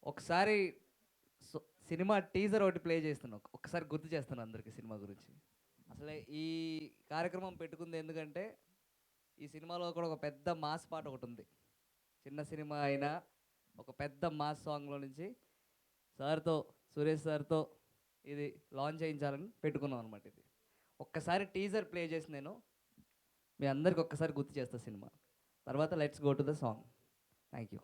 ఒకసారి so cinema teaser ఒకటి play చేస్తున్నాను. ఒక్కసారి గుర్తు చేస్తాను అందరికీ సినిమా గురించి. అసలే ఈ కార్యక్రమం పెట్టుకుంది ఎందుకంటే, ఈ సినిమాలో కూడా ఒక పెద్ద మాస్ పాట ఒకటుంది. చిన్న సినిమా అయినా ఒక పెద్ద మాస్ సాంగ్‌లో నుంచి సార్‌తో, సురేష్ సార్‌తో ఇది లాంచ్ చేయించాలని పెట్టుకున్నాం అనమాట ఇది. ఒక్కసారి టీజర్ ప్లే చేసి నేను మీ అందరికి ఒక్కసారి గుర్తు చేస్తా సినిమా. తర్వాత let's go to the song. Thank you.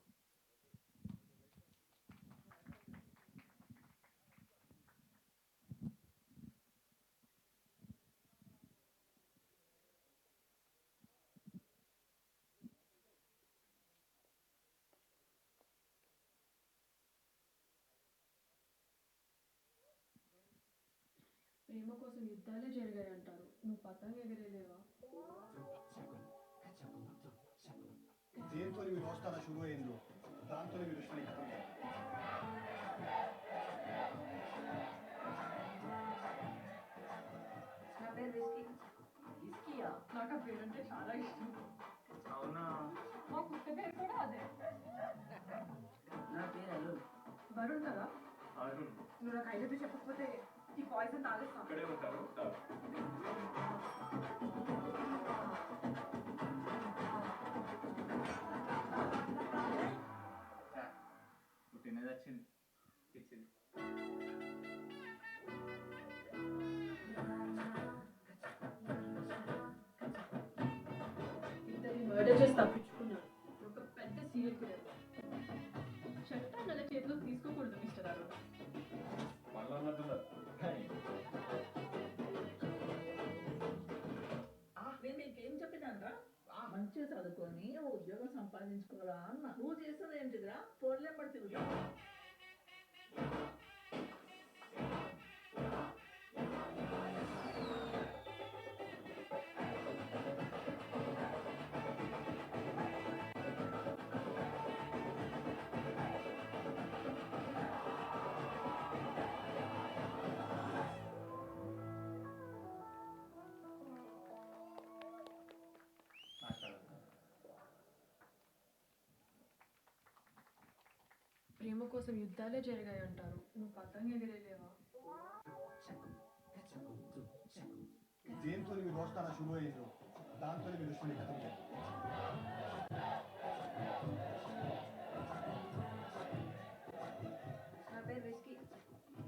ప్రేమ కోసం యుద్ధాలే జరిగాయంటారు. నువ్వు పతంగ ఎగరేలేవా? దేంతోని మీ దోస్తానా షురూ అయిందో దాంతోనే మీ దుష్మని ఖతం చేయాలి. నా పేరు రిస్కీ. రిస్కీయా? నాకు ఆ పేరంటే చాలా ఇష్టం. అవునా? మా కుక్క పేరు కూడా అదే. నా పేరు అరుణ్. వరుణ్ కదా? అరుణ్. నువ్వు నాకు ఐడియా చెప్పకపోతే ఈ పాయిజన్ తాగేస్తాను. ఇక్కడే ఉంటారు. పుట్టినది వచ్చింది పిచ్చింది. ఇద్దరిని మర్డర్ చేసి తప్పించుకున్నాడు. ఒక పెద్ద సీరియల్ కిల్లర్. చట్టాన్ని అలా చేతిలో తీసుకోకూడదు మిస్టర్ అరుణ్. మళ్ళీ ఉన్నట్టున్నారు. నేను నీకేం చెప్పినానరా? మంచిగా చదువుకొని ఓ ఉద్యోగం సంపాదించుకోరా అన్న. నువ్వు చేసేది ఏంటిదిరా? ఫోన్లెంబడి తిరుగుతా. ప్రేమ కోసం యుద్ధాలే జరిగాయంటారు. నువ్వు పతంగ ఎగరేలేవా? దేంతోని మీ దోస్తానా షురూ అయిందో దాంతోనే మీ దుష్మని ఖతం చేయాలి. నా పేరు రిస్కీ.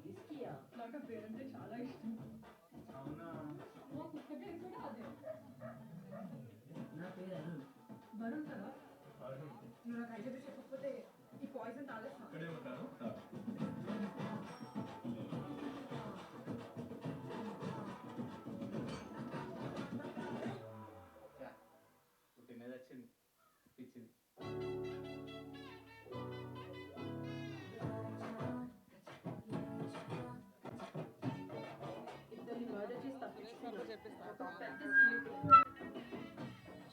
రిస్కీయా? నాకు ఆ పేరంటే చాలా ఇష్టం. అవునా? మా కుక్క పేరు కూడా అదే. నా పేరు అరుణ్. వరుణ్ కదా? అరుణ్. నువ్వు నాకు ఐడియా చెప్పకపోతే ఈ పాయిజన్ తాగేస్తాను. ఇక్కడే ఉంటారు. పుట్టినది వచ్చింది పిచ్చింది. ఇద్దరిని మర్డర్ చేసి తప్పించుకున్నాడు. ఒక పెద్ద సీరియల్ కిల్లర్.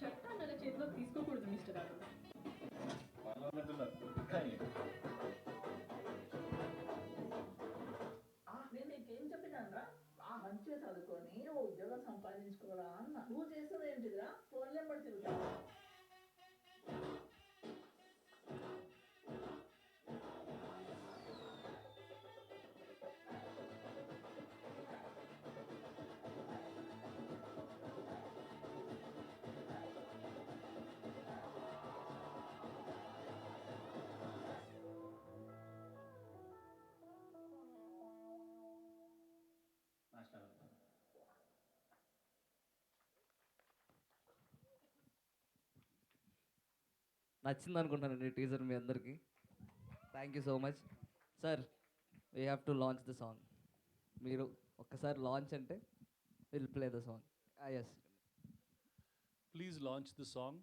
చట్టాన్ని అలా చేతిలో తీసుకోకూడదు మిస్టర్ అరుణ్. మళ్ళీ ఉన్నట్టున్నారు. నేను నీకేం చెప్పినానరా? మంచిగా చదువుకొని ఓ ఉద్యోగం సంపాదించుకోరా అన్న. నువ్వు చేసేది ఏంటిదిరా? ఫోన్లెంబడి తిరుగుతా. నచ్చింది అనుకుంటానండి టీజర్ మీ అందరికీ. Thank you so much. Sir, we have to launch the song. మీరు ఒక్కసారి లాంచ్ అంటే will play the song. Yes. Please launch the song.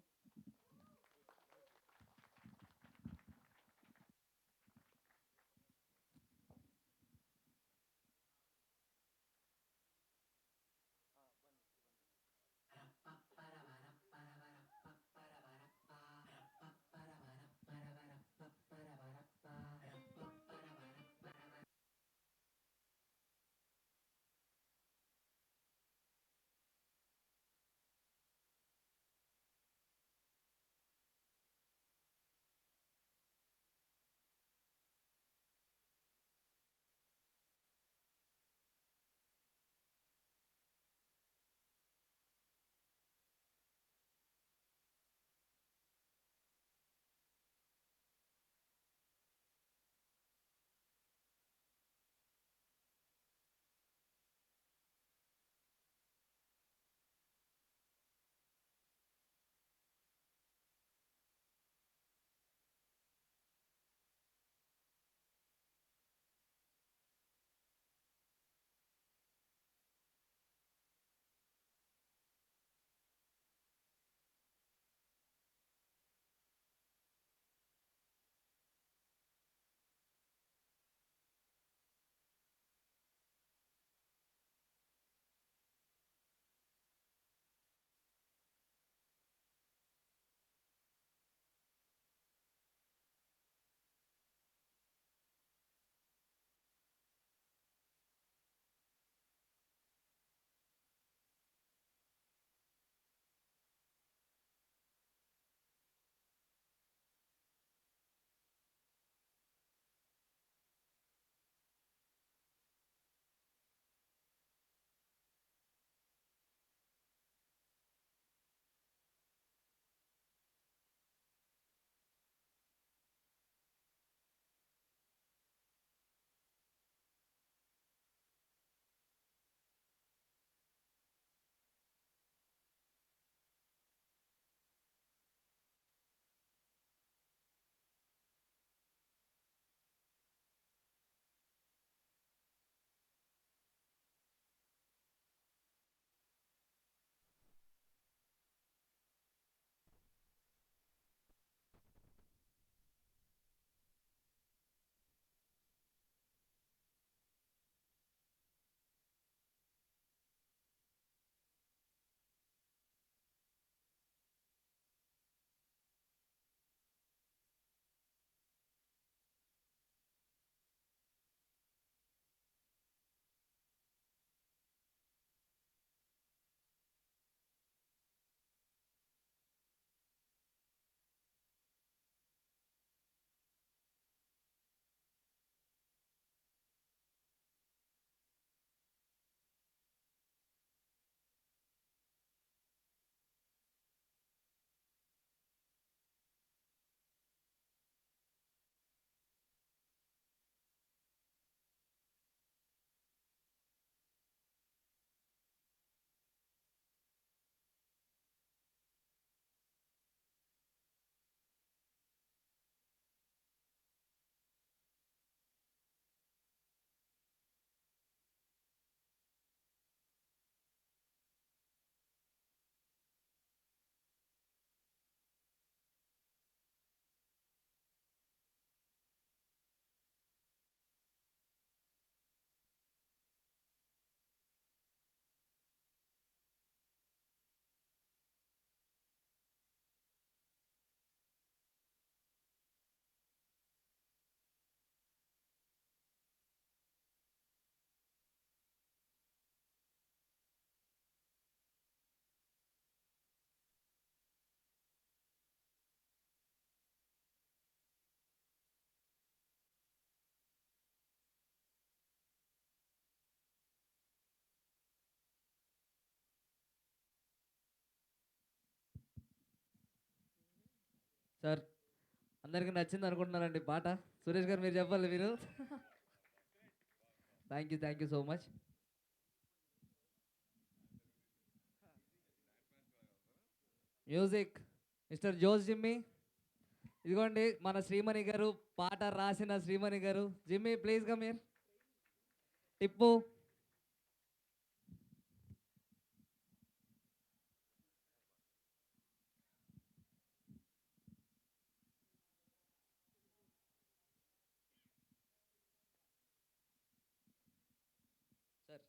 Sir అందరికీ నచ్చింది అనుకుంటున్నానండి పాట. సురేష్ గారు మీరు చెప్పాలి మీరు. Thank you so much. Music mister Jose Jimmy. ఇదిగోండి మన శ్రీమణి గారు, పాట రాసిన శ్రీమణి గారు. Jimmy please come here. Tippu. Sir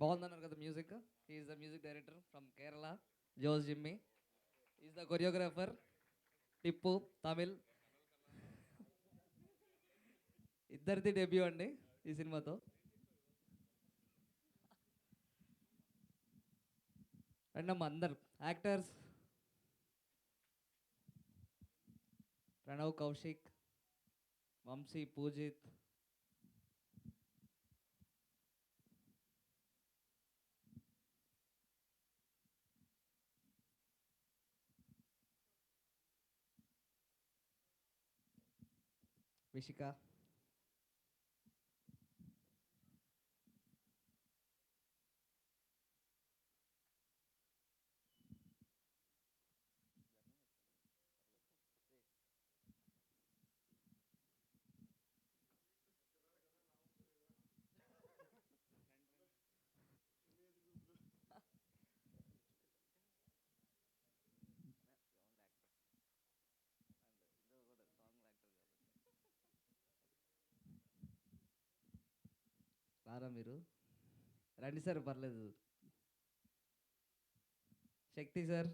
బాగుందన్నారు కదా music. He's the music director from Kerala. Jose Jimmy is the choreographer. Tippu Tamil. ఇద్దరిది డెబ్యూ అండి ఈ సినిమాతో. అండ్ అందరు యాక్టర్స్ ప్రణవ్ కౌశిక్, వంశీ, పూజిత్, విషిక. రారా మీరు, రండి సార్ పర్లేదు. శక్తి సార్.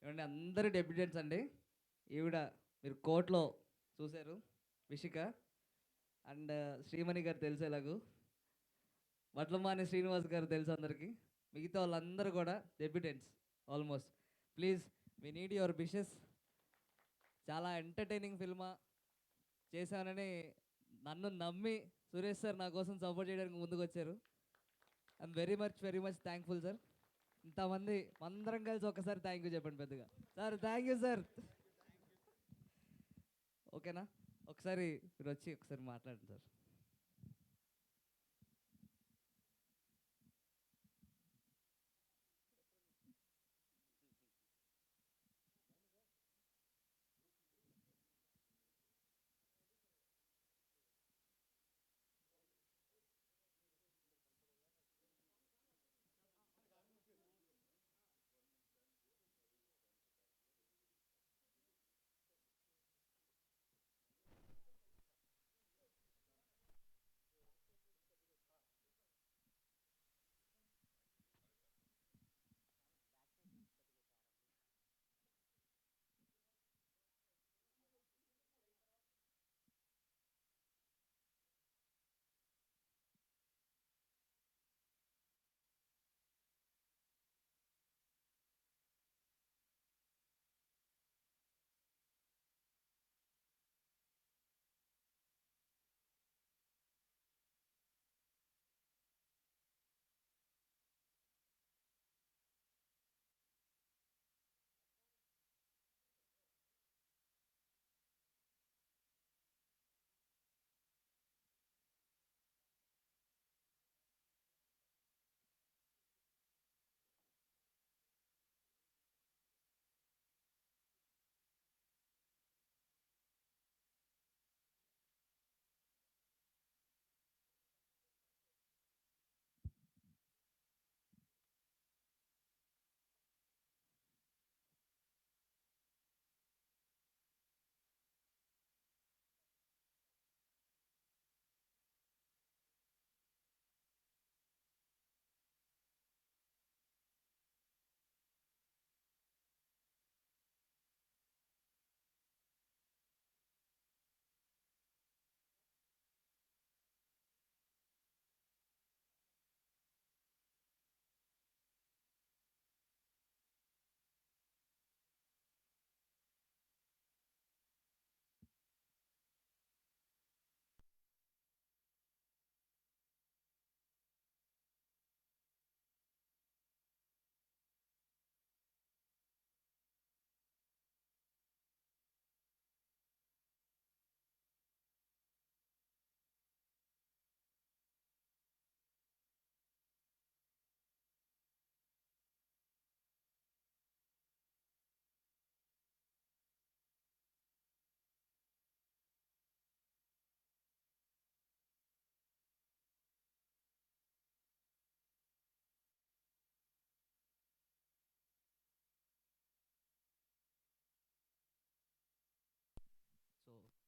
ఏమండి అందరు డెబ్యూటెంట్స్ అండి. ఈవిడ మీరు కోర్టులో చూశారు, విషిక. అండ్ శ్రీమణి గారు తెలుసు ఎలాగూ. వడ్లమాని శ్రీనివాస్ గారు తెలుసు అందరికీ. మిగతా వాళ్ళందరూ కూడా debutantes almost. Please we need your wishes. చాలా ఎంటర్టైనింగ్ ఫిల్మా చేశానని నన్ను నమ్మి సురేష్ సార్ నా కోసం సపోర్ట్ చేయడానికి ముందుకు వచ్చారు. I'm very much thankful sir. ఇంతమంది అందరం కలిసి ఒకసారి థ్యాంక్ యూ చెప్పండి పెద్దగా. Sir thank you sir. ఓకేనా, ఒకసారి మీరు వచ్చి ఒకసారి మాట్లాడండి సార్.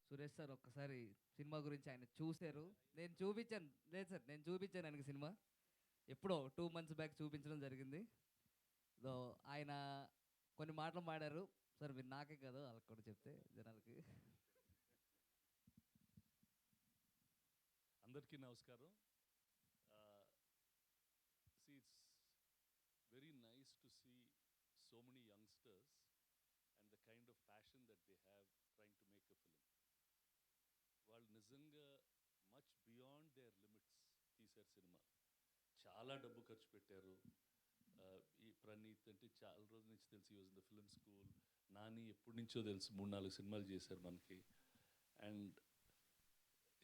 సురేష్ సార్ ఒక్కసారి సినిమా గురించి ఆయన చూశారు. నేను చూపించాను. లేదు సార్, నేను చూపించాను ఆయనకి సినిమా. ఎప్పుడో 2 months బ్యాక్ చూపించడం జరిగింది. సో ఆయన కొన్ని మాటలు మాడారు సార్. మీరు నాకే కాదు వాళ్ళకి కూడా చెప్తే జనాలకి. అందరికీ నమస్కారం. See, it's very nice to see so many youngsters and the kind of passion that they have trying to make a film. వాళ్ళు నిజంగా మచ్ బియాండ్ దేర్ లిమిట్స్ తీశారు సినిమా. చాలా డబ్బు ఖర్చు పెట్టారు. ఈ ప్రణీత్ అంటే చాలా రోజుల నుంచి తెలిసి use in the film school. Nani ఎప్పటి నుంచో తెలుసు, 3-4 సినిమాలు చేశారు మనకి. అండ్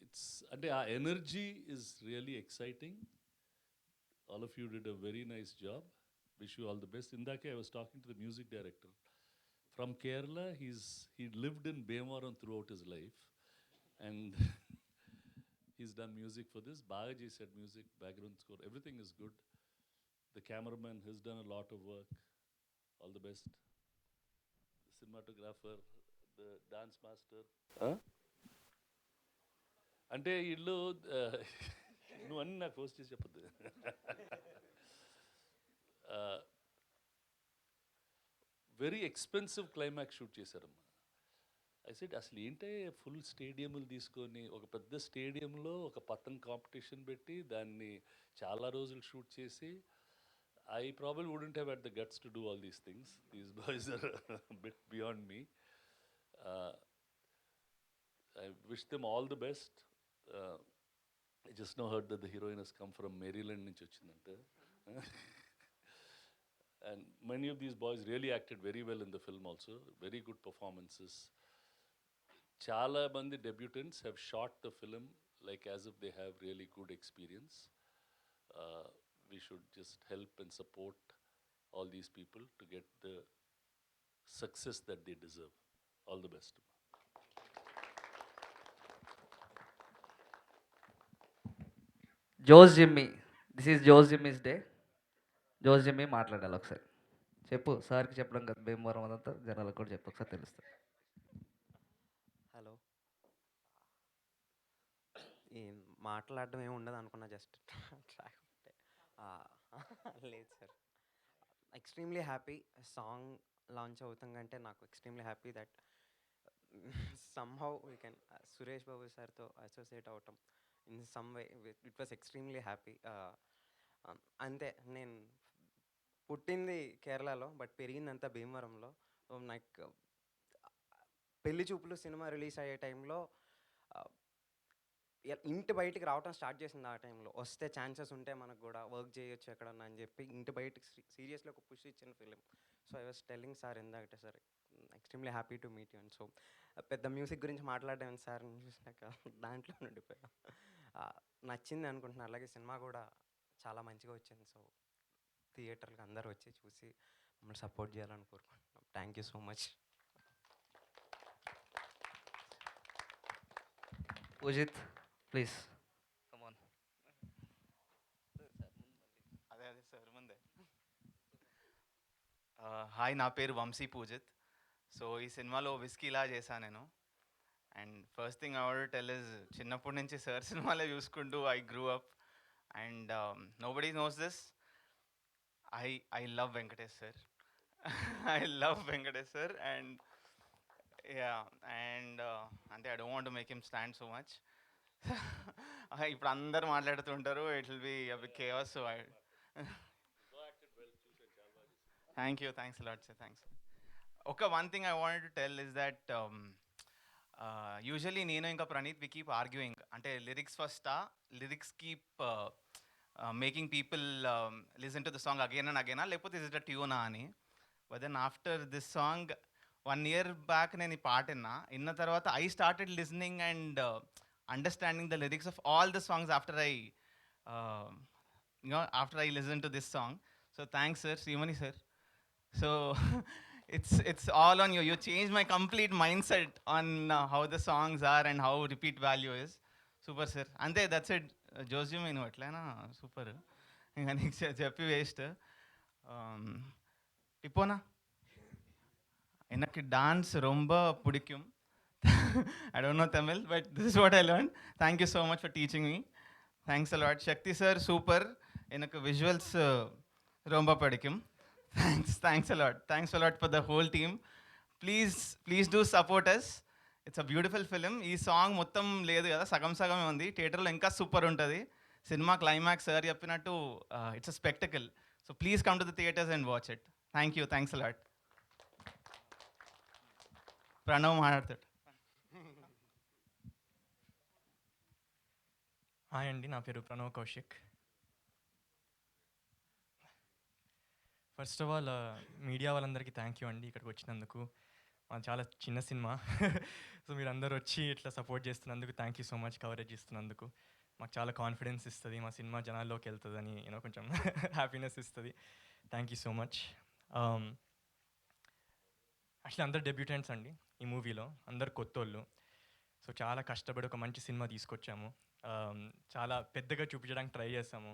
ఇట్స్ అంటే ఆ energy is really exciting. All of you did a very nice job. Wish you all the best. ఇందాకే I was talking to the music director from Kerala. he lived in Bhimavaram throughout his life and he's done music for this. బాగా చేశాడు music, background score, everything is good. The cameraman has done a lot of work. All the best. The cinematographer, the dance master. అంటే వీళ్ళు నువ్వు అన్నీ నాకు post చేసి చెప్పద్దు. Very expensive climax shoot చేశారమ్మా. ఐ సెడ్ అసలు ఏంటంటే ఫుల్ స్టేడియంలు తీసుకొని ఒక పెద్ద స్టేడియంలో ఒక పతంగ్ కాంపిటీషన్ పెట్టి దాన్ని చాలా రోజులు షూట్ చేసి, I probably wouldn't have had the guts to do all these things. These boys are a bit beyond me. I wish them all the best. I just now heard that the heroine has come from Maryland nunchi ochindante. And many of these boys really acted very well in the film also. Very good performances. Chala mandi debutants have shot the film like as if they have really good experience. We should just help and support all these people to get the success that they deserve. All the best. Jose Jimmy, this is Jose Jimmy's day. Jose Jimmy మాట్లాడాలి ఒకసారి. చెప్పు సార్కి చెప్పడం కదా, భీమవరం అదంతా జనాలకు కూడా చెప్పు ఒకసారి తెలుస్తుంది. హలో. ఏం మాట్లాడడం ఏమి ఉండదు అనుకున్నా, జస్ట్ ట్రాక్ ఉంటే. లేదు sir, extremely happy. Song launch అవుతుందంటే నాకు extremely happy that somehow we can Suresh Babu సార్తో అసోసియేట్ అవటం in some way. It was extremely happy. అంతే, నేను పుట్టింది కేరళలో బట్ పెరిగిందంతా భీమవరంలో. నాకు పెళ్లి చూపులు సినిమా రిలీజ్ అయ్యే టైంలో ఇంటి బయటికి రావటం స్టార్ట్ చేసింది. ఆ టైంలో వస్తే ఛాన్సెస్ ఉంటే మనకు కూడా వర్క్ చేయొచ్చు ఎక్కడన్నా అని చెప్పి ఇంటి బయటికి సీరియస్లీ ఒక పుష్ ఇచ్చిన film. So I was telling sir ఇందాకటే, sir extremely happy to meet you. And so పెద్ద మ్యూజిక్ గురించి మాట్లాడడం సార్ చూసినాక దాంట్లో ఉండిపోయా. నచ్చింది అనుకుంటున్నాను. అలాగే సినిమా కూడా చాలా మంచిగా వచ్చింది. సో థియేటర్కి అందరూ వచ్చి చూసి మమ్మల్ని సపోర్ట్ చేయాలని కోరుకుంటున్నాం. Thank you so much. Poojith please come on. అదే సార్ ముందే. హాయ్, నా పేరు వంశీ పూజిత్. సో ఈ సినిమాలో విస్కీలా చేశాను నేను. And first thing I want to tell is, చిన్నప్పటి నుంచి సార్ సినిమాలే చూసుకుంటూ I grew up. And nobody knows this, I love Venkatesh sir. I love Venkatesh sir. And yeah, and అంటే I don't want to make him stand so much. ఇప్పుడు అందరు మాట్లాడుతుంటారు, it will be a big chaos. So thank you, thanks a lot sir, thanks. One thing I wanted to tell is that usually నేను ఇంకా Praneeth we keep arguing, అంటే lyrics ఫస్టా, lyrics keep making people listen to the song again and అగైనా, లేకపోతే is it a ట్యూనా అని. But then after this song 1 year back నేను ఈ పాట విన్న తర్వాత I started listening and understanding the lyrics of all the songs after I listen to this song. So thanks sir, Srimani sir. So it's all on you. You changed my complete mindset on how the songs are and how repeat value is. Super sir. Ante that's it. Joseph menu atlana super. Inga next చెప్పి waste. இப்போனா எனக்கு dance ரொம்ப பிடிக்கும். I don't know Tamil, but this is what I learned. Thank you so much for teaching me. Thanks a lot. Shakti sir, super. Enak visuals romba padikum. Thanks a lot. Thanks a lot for the whole team. Please do support us. It's a beautiful film. ఈ song మొత్తం లేదు కదా, సగం సగమే ఉంది. థియేటర్లో ఇంకా super ఉంటుంది. సినిమా క్లైమాక్స్ సార్ చెప్పినట్టు it's a spectacle. So please come to the theatres and watch it. Thank you. Thanks a lot. Pranav మాట్లాడతాడు. హాయ్ అండి, నా పేరు Pranav Kaushik. First of all media వాళ్ళందరికీ థ్యాంక్ యూ అండి ఇక్కడికి వచ్చినందుకు. మాది చాలా చిన్న సినిమా, సో మీరు అందరూ వచ్చి ఇట్లా సపోర్ట్ చేస్తున్నందుకు thank you so much. Coverage ఇస్తున్నందుకు మాకు చాలా కాన్ఫిడెన్స్ ఇస్తుంది, మా సినిమా జనాల్లోకి వెళ్తుందని కొంచెం హ్యాపీనెస్ ఇస్తుంది. Thank you so much. Actually అందరు డెబ్యూటెంట్స్ అండి ఈ మూవీలో, అందరు కొత్తోళ్ళు. సో చాలా కష్టపడి ఒక మంచి సినిమా తీసుకొచ్చాము. చాలా పెద్దగా చూపించడానికి ట్రై చేసాము.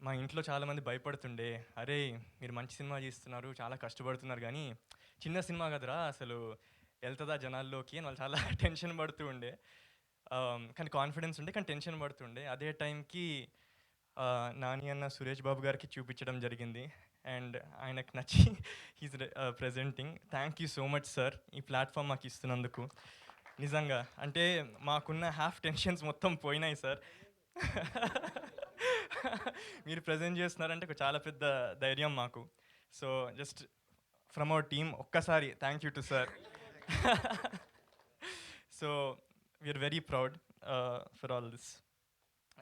మా ఇంట్లో చాలామంది భయపడుతుండే, అరే మీరు మంచి సినిమా చేస్తున్నారు, చాలా కష్టపడుతున్నారు, కానీ చిన్న సినిమా కదరా అసలు వెళ్తుందా జనాల్లోకి అని వాళ్ళు చాలా టెన్షన్ పడుతూ ఉండే. కానీ కాన్ఫిడెన్స్ ఉండే, కానీ టెన్షన్ పడుతుండే. అదే టైంకి నాని అన్న సురేష్ బాబు గారికి చూపించడం జరిగింది అండ్ ఆయనకు నచ్చి he's presenting. Thank you so much sir ఈ ప్లాట్ఫామ్ మాకు ఇస్తున్నందుకు. నిజంగా అంటే మాకున్న హాఫ్ టెన్షన్స్ మొత్తం పోయినాయి సార్. మీరు ప్రజెంట్ చేస్తున్నారంటే చాలా పెద్ద ధైర్యం మాకు. So just from our team ఒక్కసారి thank you to sir. So we're very proud for all this.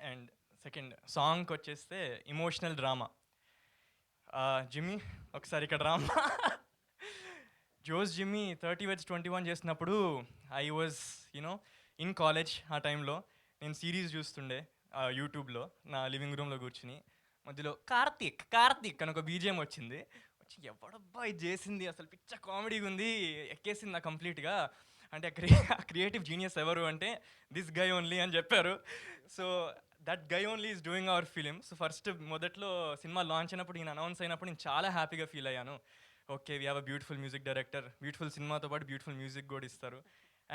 And second సాంగ్కి వచ్చేస్తే ఇమోషనల్ డ్రామా. జిమ్మీ ఒకసారి ఇక్కడ రామా. జోస్ జిమ్మీ 30/21 చేసినప్పుడు ఐ వాజ్ ఇన్ కాలేజ్. ఆ టైంలో నేను సిరీస్ చూస్తుండే యూట్యూబ్లో నా లివింగ్ రూమ్లో కూర్చుని. మధ్యలో కార్తీక్ కార్తీక్ అని ఒక బీజిఎం వచ్చింది. వచ్చి ఎవడబ్బా ఇది చేసింది, అసలు పిచ్చ కామెడీగా ఉంది, ఎక్కేసింది నా కంప్లీట్గా. అంటే క్రియేటివ్ జీనియస్ ఎవరు అంటే దిస్ గై ఓన్లీ అని చెప్పారు. So that guy only is doing our film. So first మొదట్లో సినిమా లాంచ్ అయినప్పుడు, నేను అనౌన్స్ అయినప్పుడు నేను చాలా హ్యాపీగా ఫీల్ అయ్యాను. Okay we have a beautiful music director, beautiful సినిమాతో పాటు బ్యూటిఫుల్ మ్యూజిక్ కూడా ఇస్తారు.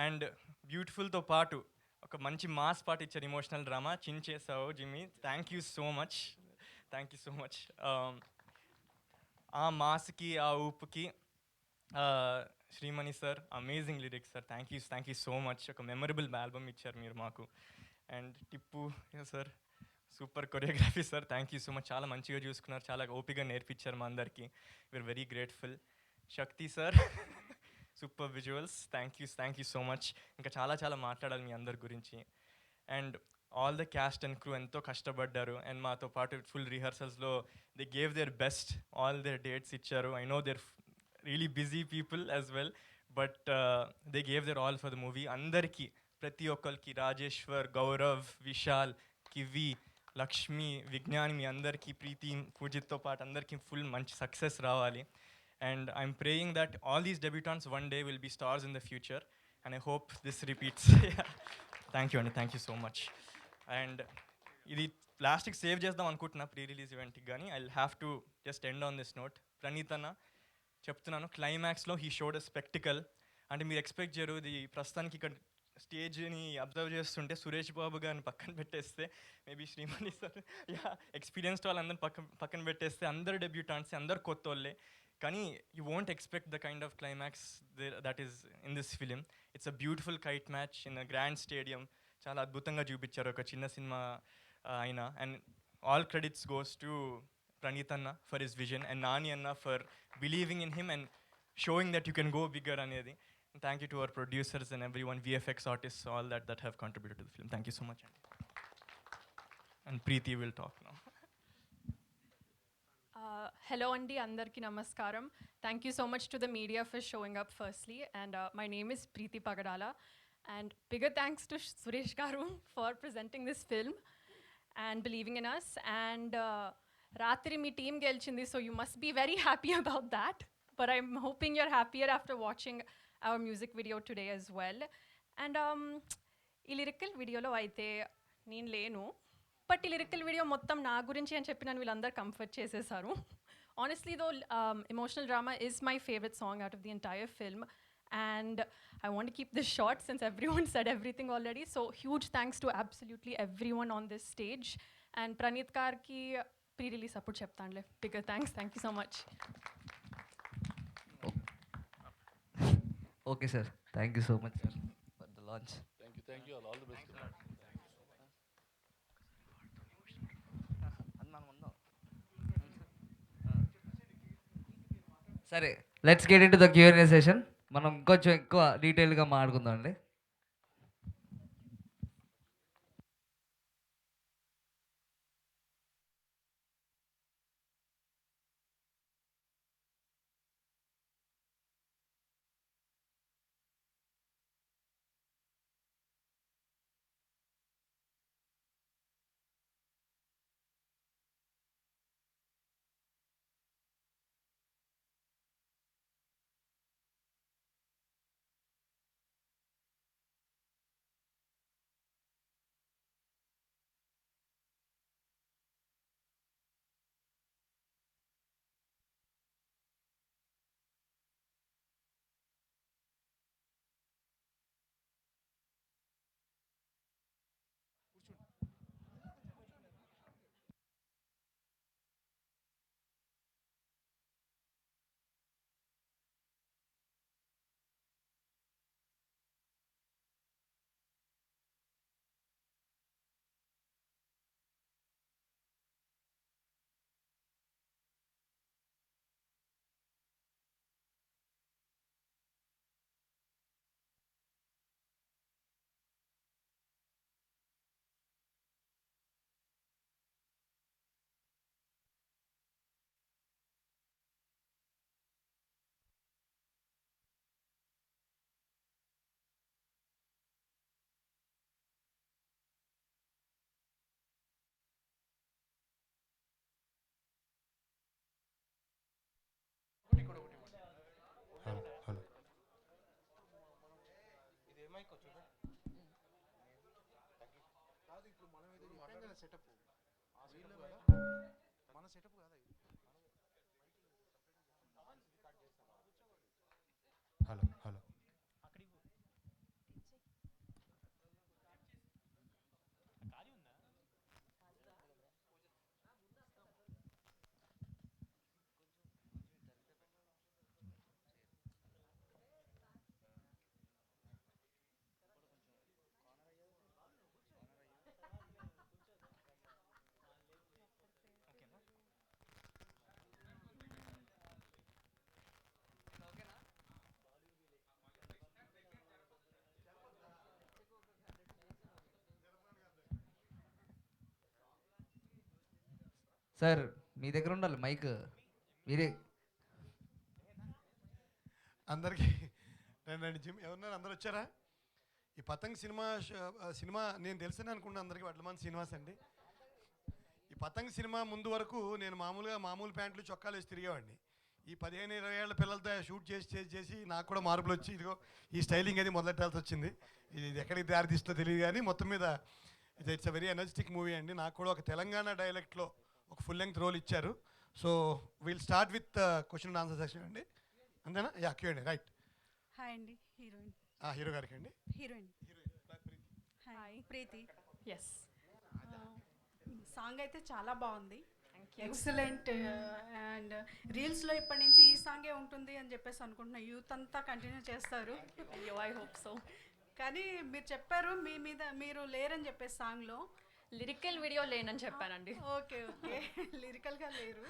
అండ్ బ్యూటిఫుల్తో పాటు ఒక మంచి మాస్ పాట ఇచ్చారు, ఇమోషనల్ డ్రామా. చేసావు Jimmy, thank you so much. Thank you so much. ఆ మాస్కి ఆ ఊపుకి Srimani sir amazing lyrics sir. Thank you so much. ఒక మెమరబుల్ ఆల్బమ్ ఇచ్చారు మీరు మాకు. అండ్ Tippu sir super choreography sir. Thank you so much. చాలా మంచిగా చూసుకున్నారు, చాలా ఓపికగా నేర్పించారు మా అందరికీ. We're very grateful. Shakti sir super visuals. Thank you so much. ఇంకా చాలా మాట్లాడాలి మీ అందరి గురించి. And all the cast and crew ఎంతో కష్టపడ్డారు. అండ్ మాతో పాటు ఫుల్ రిహర్సల్స్లో they gave their best, all their dates ఇచ్చారు. I know they're really busy people as well, but they gave their all for the movie. అందరికీ ప్రతి ఒక్కరికి, రాజేశ్వర్, గౌరవ్, విశాల్, కివి, లక్ష్మి, విజ్ఞాన్, మీ అందరికీ, ప్రీతి, పూజిత్తో పాటు అందరికీ ఫుల్ మంచి సక్సెస్ రావాలి. And I'm praying that all these debutants one day will be stars in the future, and I hope this repeats. Thank you, and thank you so much. And ఇది లాస్ట్కి సేవ్ చేద్దాం అనుకుంటున్నా pre release ఈవెంట్కి, కానీ I have to just end on this note. Praneeth అన్న చెప్తున్నాను, క్లైమాక్స్లో he showed a spectacle. అంటే మీరు ఎక్స్పెక్ట్ చేయరు. ఇది ప్రస్తుతానికి ఇక్కడ స్టేజ్ని అబ్జర్వ్ చేస్తుంటే సురేష్ బాబు గారిని పక్కన పెట్టేస్తే, మేబీ శ్రీమణి సార్, ఎక్స్పీరియన్స్డ్ వాళ్ళందరిని పక్కన పెట్టేస్తే అందరు డెబ్యూటాంట్స్, అందరు కొత్త వాళ్ళే. కానీ you won't expect the kind of climax that is in this film. It's a beautiful kite match in a grand stadium. చాలా అద్భుతంగా చూపించారు ఒక చిన్న సినిమా అయినా. And all credits goes to Praneeth అన్న for his vision, and Nani అన్న for believing in him and showing that you can go bigger అనేది. Thank you to our producers and every one, VFX artists, all that have contributed to the film. Thank you so much. And Preeti will talk now. Hello Andi, andarki namaskaram. Thank you so much to the media for showing up firstly. And my name is Preeti Pagadala. And bigger thanks to Suresh Garu for presenting this film and believing in us. And Ratri mi team gelchindi, so you must be very happy about that. But I'm hoping you're happier after watching our music video today as well. And ఈ lyrical వీడియోలో అయితే నేను లేను, but ఈ lyrical video మొత్తం నా గురించి అని చెప్పి నన్ను వీళ్ళందరూ కంఫర్ట్ చేసేసారు. Honestly though, Emotional Drama is my favorite song out of the entire film. And I want to keep this short since everyone said everything already. So huge thanks to absolutely everyone on this stage. And Praneeth Karki pre-release appudu cheptanle. Bigger thanks. Thank you so much. Okay sir, thank you so much sir for the launch. Thank you, all the best. సరే, let's get in to the Q&A session. మనం కొంచెం ఎక్కువ డీటెయిల్గా మాట్లాడుకుందాం అండి. Hello hello hello hello sir, మీ దగ్గర ఉండాలి మైక్. మీరే అందరికీ రండి జిమ్ ఎవరున్నారు? అందరు వచ్చారా? ఈ పతంగ్ సినిమా నేను తెలిసిన అనుకున్నా అందరికీ వడ్లమాన్ శ్రీనివాస్ అండి. ఈ పతంగ్ సినిమా ముందు వరకు నేను మామూలు ప్యాంట్లు చొక్కాలు వేసి తిరిగేవాడిని. ఈ 15-20 ఏళ్ళ పిల్లలతో షూట్ చేసి నాకు కూడా మార్పులు వచ్చి ఇదిగో ఈ స్టైలింగ్ అది మొదలెట్టాల్సి వచ్చింది. ఇది ఎక్కడికి దారి తీస్తుందో తెలియదు కానీ మొత్తం మీద it's a very energetic movie అండి. నాకు కూడా ఒక తెలంగాణ డైలెక్ట్లో ఒక ఫుల్ లెంగ్త్ రోల్ ఇచ్చారు. So will start with question and answer session అండి. అంతేనా? యా, క్యూండి. రైట్. హాయ్ అండి. హీరోయిన్. హీరో గారికి అండి. హీరోయిన్ హాయ్ ప్రీతి. Yes. సాంగ్ అయితే చాలా బాగుంది, Thank you. ఎక్సలెంట్. అండ్ రీల్స్లో ఇప్పటి నుంచి ఈ సాంగే ఉంటుంది అని చెప్పేసి అనుకుంటున్నా. యూత్ అంతా కంటిన్యూ చేస్తారు. Yo, I hope so. కానీ మీరు చెప్పారు మీ మీద మీరు లేరని చెప్పేసి సాంగ్లో. లిరికల్ వీడియో లేనని చెప్పానండి. ఓకే ఓకే లిరికల్గా లేరు.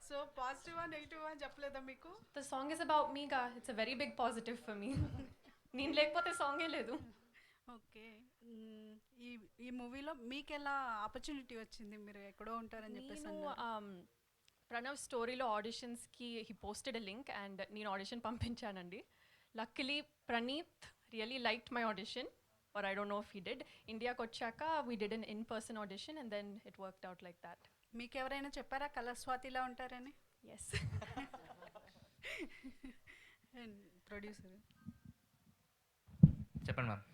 సో పాజిటివా నెగిటివా అని చెప్పలేదా మీకు? The song is about me, ga. It's a very big positive for me. నేను లేకపోతే సాంగే లేదు. ఓకే. ఈ మూవీలో మీకు ఎలా ఆపర్చునిటీ వచ్చింది? మీరు ఎక్కడో ఉంటారని చెప్పేసి నేను అన్నారు. ప్రణవ్ స్టోరీలో ఆడిషన్స్కి he posted a link and నేను ఆడిషన్ పంపించానండి. Luckily Praneeth really liked my audition, or I don't know if he did. ఇండియాకి వచ్చాక we did an in-person audition and then it worked out like that. మీకు ఎవరైనా చెప్పారా కలర్ స్వాతిలా ఉంటారని? Yes. Producer, చెప్పండి ma'am.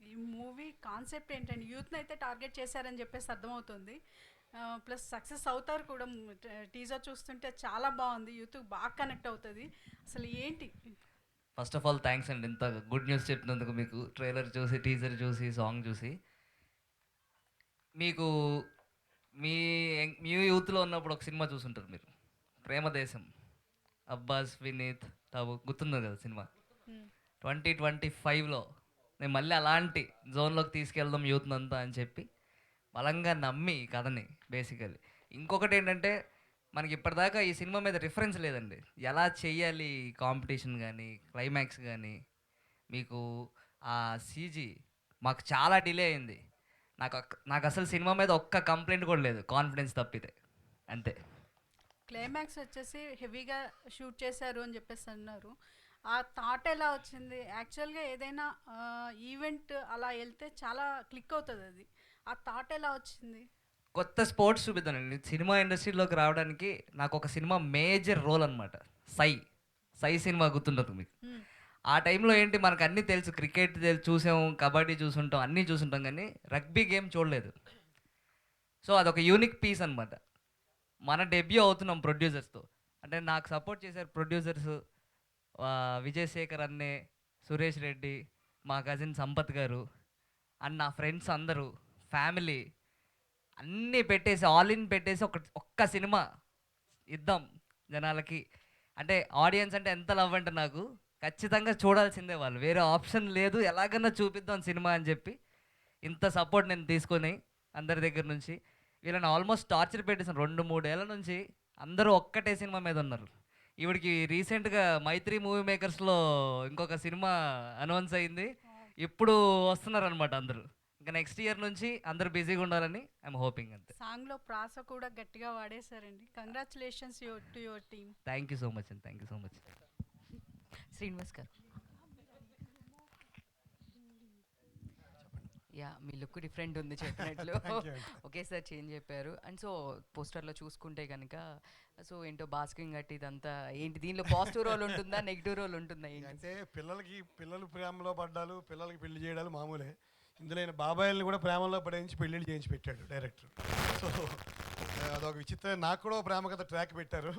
ఈ మూవీ కాన్సెప్ట్ ఏంటండి? యూత్ని అయితే టార్గెట్ చేశారని చెప్పేసి అర్థమవుతుంది. ప్లస్ సక్సెస్ అవుతారు కూడా. టీజర్ చూస్తుంటే చాలా బాగుంది, యూత్ బాగా కనెక్ట్ అవుతుంది. అసలు ఏంటి? ఫస్ట్ ఆఫ్ ఆల్ థ్యాంక్స్ అండి ఇంత గుడ్ న్యూస్ చెప్పినందుకు మీకు. ట్రైలర్ చూసి, టీజర్ చూసి, సాంగ్ చూసి. మీకు మీ యూత్లో ఉన్నప్పుడు ఒక సినిమా చూసుంటారు మీరు, ప్రేమదేశం. అబ్బాస్, వినీత్, తాబు గుర్తున్నది కదా సినిమా. 2025లో నేను మళ్ళీ అలాంటి జోన్లోకి తీసుకెళ్దాం యూత్ అంతా అని చెప్పి బలంగా నమ్మి ఈ కథని బేసికలీ. ఇంకొకటి ఏంటంటే మనకి ఇప్పటిదాకా ఈ సినిమా మీద రిఫరెన్స్ లేదండి. ఎలా చెయ్యాలి కాంపిటీషన్ కానీ, క్లైమాక్స్ కానీ. మీకు ఆ సీజీ మాకు చాలా డిలే అయింది. నాకు అసలు సినిమా మీద ఒక్క కంప్లైంట్ కూడా లేదు, కాన్ఫిడెన్స్ తప్పితే. అంతే. క్లైమాక్స్ వచ్చేసి హెవీగా షూట్ చేశారు అని చెప్పేసి అన్నారు. ఆ థాట్ ఎలా వచ్చింది? యాక్చువల్గా ఏదైనా ఈవెంట్ అలా వెళ్తే చాలా క్లిక్ అవుతుంది అది. ఆ థాట్ ఎలా వచ్చింది? కొత్త స్పోర్ట్స్ చూపిద్దానండి. సినిమా ఇండస్ట్రీలోకి రావడానికి నాకు ఒక సినిమా మేజర్ రోల్ అనమాట. సై సినిమా గుర్తుంటుంది మీకు. ఆ టైంలో ఏంటి మనకు అన్నీ తెలుసు, క్రికెట్ చూసాం, కబడ్డీ చూసుంటాం, అన్నీ చూసుంటాం, కానీ రగ్బీ గేమ్ చూడలేదు. సో అదొక యూనిక్ పీస్ అనమాట. మన డెబ్యూ అవుతున్నాం ప్రొడ్యూసర్స్తో. అంటే నాకు సపోర్ట్ చేశారు ప్రొడ్యూసర్స్, విజయ్ శేఖర్ అన్నే, సురేష్ రెడ్డి, మా కజిన్ సంపత్ గారు అండ్ నా ఫ్రెండ్స్ అందరూ, ఫ్యామిలీ అన్నీ పెట్టేసి, ఆల్ ఇన్ పెట్టేసి ఒక్క సినిమా ఇద్దాం జనాలకి. అంటే ఆడియన్స్ అంటే ఎంత లవ్ అంటే నాకు ఖచ్చితంగా చూడాల్సిందే వాళ్ళు, వేరే ఆప్షన్ లేదు, ఎలాగన్నా చూపిద్దాం సినిమా అని చెప్పి ఇంత సపోర్ట్ నేను తీసుకొని అందరి దగ్గర నుంచి. వీళ్ళని ఆల్మోస్ట్ టార్చర్ పెట్టేసాను 2-3 ఏళ్ళ నుంచి. అందరూ ఒక్కటే సినిమా మీద ఉన్నారు. ఈవిడికి రీసెంట్గా మైత్రి మూవీ మేకర్స్లో ఇంకొక సినిమా అనౌన్స్ అయింది. ఇప్పుడు వస్తున్నారనమాట అందరూ. ఇంకా నెక్స్ట్ ఇయర్ నుంచి అందరూ బిజీగా ఉండాలని ఐఎమ్ హోపింగ్. అంతే. సాంగ్లో ప్రాస కూడా గట్టిగా వాడేశారండి. Congratulations to your team. Thank you so much అండి, thank you so much. Srinivas garu, yeah me look different ఉంది చెప్పినట్లు. ఒకేసారి చేంజ్ చెప్పారు. అండ్ సో పోస్టర్లో చూసుకుంటే కనుక సో ఏంటో బాస్కింగ్ గట్టి ఇదంతా ఏంటి, దీనిలో పాజిటివ్ రోల్ ఉంటుందా, నెగిటివ్ రోల్ ఉంటుందా ఏంటి? అంటే పిల్లలు ప్రేమలో పడ్డాలు, పిల్లలకి పెళ్లి చేయడాలు మామూలే. ఇందులో ఆయన బాబాయిల్ని కూడా ప్రేమలో పడేయించి పెళ్ళిళ్ళు చేయించి పెట్టాడు డైరెక్టర్. సో అదొక విచిత్ర. నాకు కూడా ప్రేమ కథ ట్రాక్ పెట్టారు.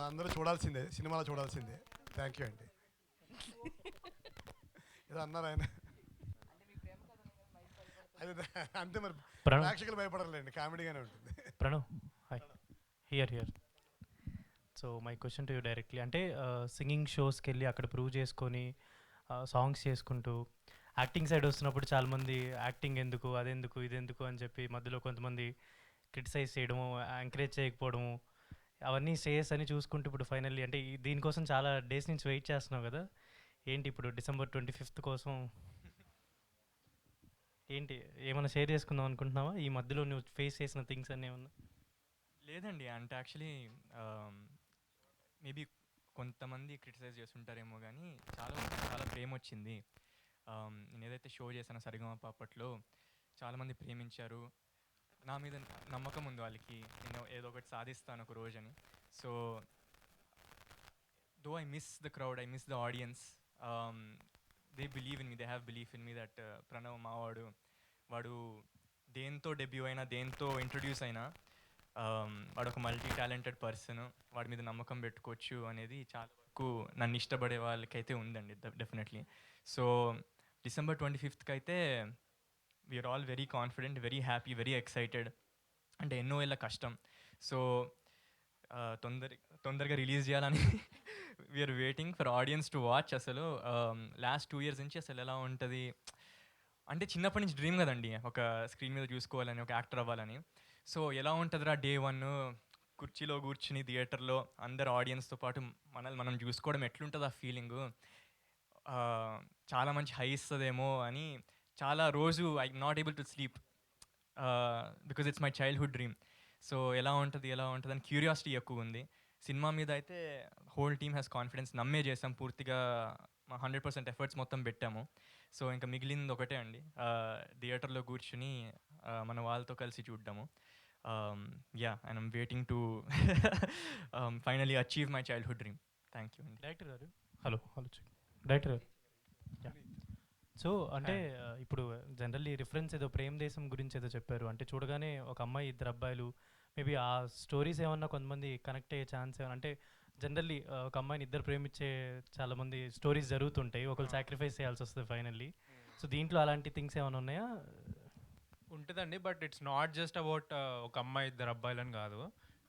అందరూ చూడాల్సిందే, సినిమాలో చూడాల్సిందే. థ్యాంక్ యూ అండి. ఏదో అన్నారు ఆయన. అదే అంతే మరి, ప్రేక్షకులు భయపడలేండి, కామెడీగానే ఉంటుంది. Pranav, hi. Here. So my question to you directly. అంటే సింగింగ్ షోస్కి వెళ్ళి అక్కడ ప్రూవ్ చేసుకొని సాంగ్స్ చేసుకుంటూ యాక్టింగ్ సైడ్ వస్తున్నప్పుడు చాలామంది యాక్టింగ్ ఎందుకు, అదెందుకు, ఇదెందుకు అని చెప్పి మధ్యలో కొంతమంది క్రిటిసైజ్ చేయడము, ఎంకరేజ్ చేయకపోవడము, అవన్నీ శ్రేయస్ అని చూసుకుంటూ ఇప్పుడు ఫైనల్లీ అంటే దీనికోసం చాలా డేస్ నుంచి వెయిట్ చేస్తున్నావు కదా. ఏంటి ఇప్పుడు December 25th కోసం ఏంటి ఏమైనా షేర్ చేసుకుందాం అనుకుంటున్నావా? ఈ మధ్యలో నువ్వు ఫేస్ చేసిన థింగ్స్ అన్నీ ఏమన్నా? లేదండి, అంటే యాక్చువల్లీ మేబీ కొంతమంది క్రిటిసైజ్ చేస్తుంటారేమో, కానీ చాలా ప్రేమ వచ్చింది. నేను ఏదైతే షో చేశానో సరిగమప అప్పట్లో చాలామంది ప్రేమించారు. నా మీద నమ్మకం ఉంది వాళ్ళకి, నేను ఏదో ఒకటి సాధిస్తాను ఒక రోజని. So though I miss the crowd, I miss the audience. They believe in me, they have belief in me that Pranav మావాడు, వాడు దేంతో డెబ్యూ అయినా, దేంతో ఇంట్రడ్యూస్ అయినా వాడు ఒక మల్టీ టాలెంటెడ్ పర్సన్, వాడి మీద నమ్మకం పెట్టుకోవచ్చు అనేది చాలా వరకు నన్ను ఇష్టపడే వాళ్ళకైతే ఉందండి డెఫినెట్లీ. సో December 25th అయితే we're all very confident, very happy, very excited. అంటే ఎన్నో ఏళ్ళ కష్టం. సో తొందరగా రిలీజ్ చేయాలని we're waiting for audience to watch. అసలు లాస్ట్ 2 years నుంచి అసలు ఎలా ఉంటుంది అంటే చిన్నప్పటి నుంచి డ్రీమ్ కదండి ఒక స్క్రీన్ మీద చూసుకోవాలని, ఒక యాక్టర్ అవ్వాలని. సో ఎలా ఉంటుందిరా డే 1 కుర్చీలో కూర్చుని థియేటర్లో అందరు ఆడియన్స్తో పాటు మనల్ని మనం చూసుకోవడం, ఎట్లుంటుంది ఆ ఫీలింగు, చాలా మంచి హై ఇస్తుందేమో అని చాలా రోజు I not able to sleep because it's my childhood dream. So ఎలా ఉంటుంది అని క్యూరియాసిటీ ఎక్కువ ఉంది. సినిమా మీద అయితే హోల్ టీమ్ హ్యాస్ కాన్ఫిడెన్స్, నమ్మే చేసాం పూర్తిగా, మా 100% ఎఫర్ట్స్ మొత్తం పెట్టాము. సో ఇంకా మిగిలింది ఒకటే అండి, థియేటర్లో కూర్చుని మన వాళ్ళతో కలిసి చూడ్డాము. Yeah, and I'm waiting to finally achieve my childhood dream. Thank you అండి. Director garu, hello director garu. So అంటే ఇప్పుడు జనరల్లీ రిఫరెన్స్ ఏదో ప్రేమ దేశం గురించి ఏదో చెప్పారు. అంటే చూడగానే ఒక అమ్మాయి, 2 అబ్బాయిలు, మేబీ ఆ స్టోరీస్ ఏమన్నా కొంతమంది కనెక్ట్ అయ్యే ఛాన్స్ ఏమన్నా, అంటే జనరల్లీ ఒక అమ్మాయిని ఇద్దరు ప్రేమించే చాలామంది స్టోరీస్ జరుగుతుంటాయి, ఒకరు సాక్రిఫైస్ చేయాల్సి వస్తుంది ఫైనల్లీ. సో దీంట్లో అలాంటి థింగ్స్ ఏమైనా ఉన్నాయా? ఉంటుందండి, but it's not just about ఒక అమ్మాయి ఇద్దరు అబ్బాయిలని కాదు.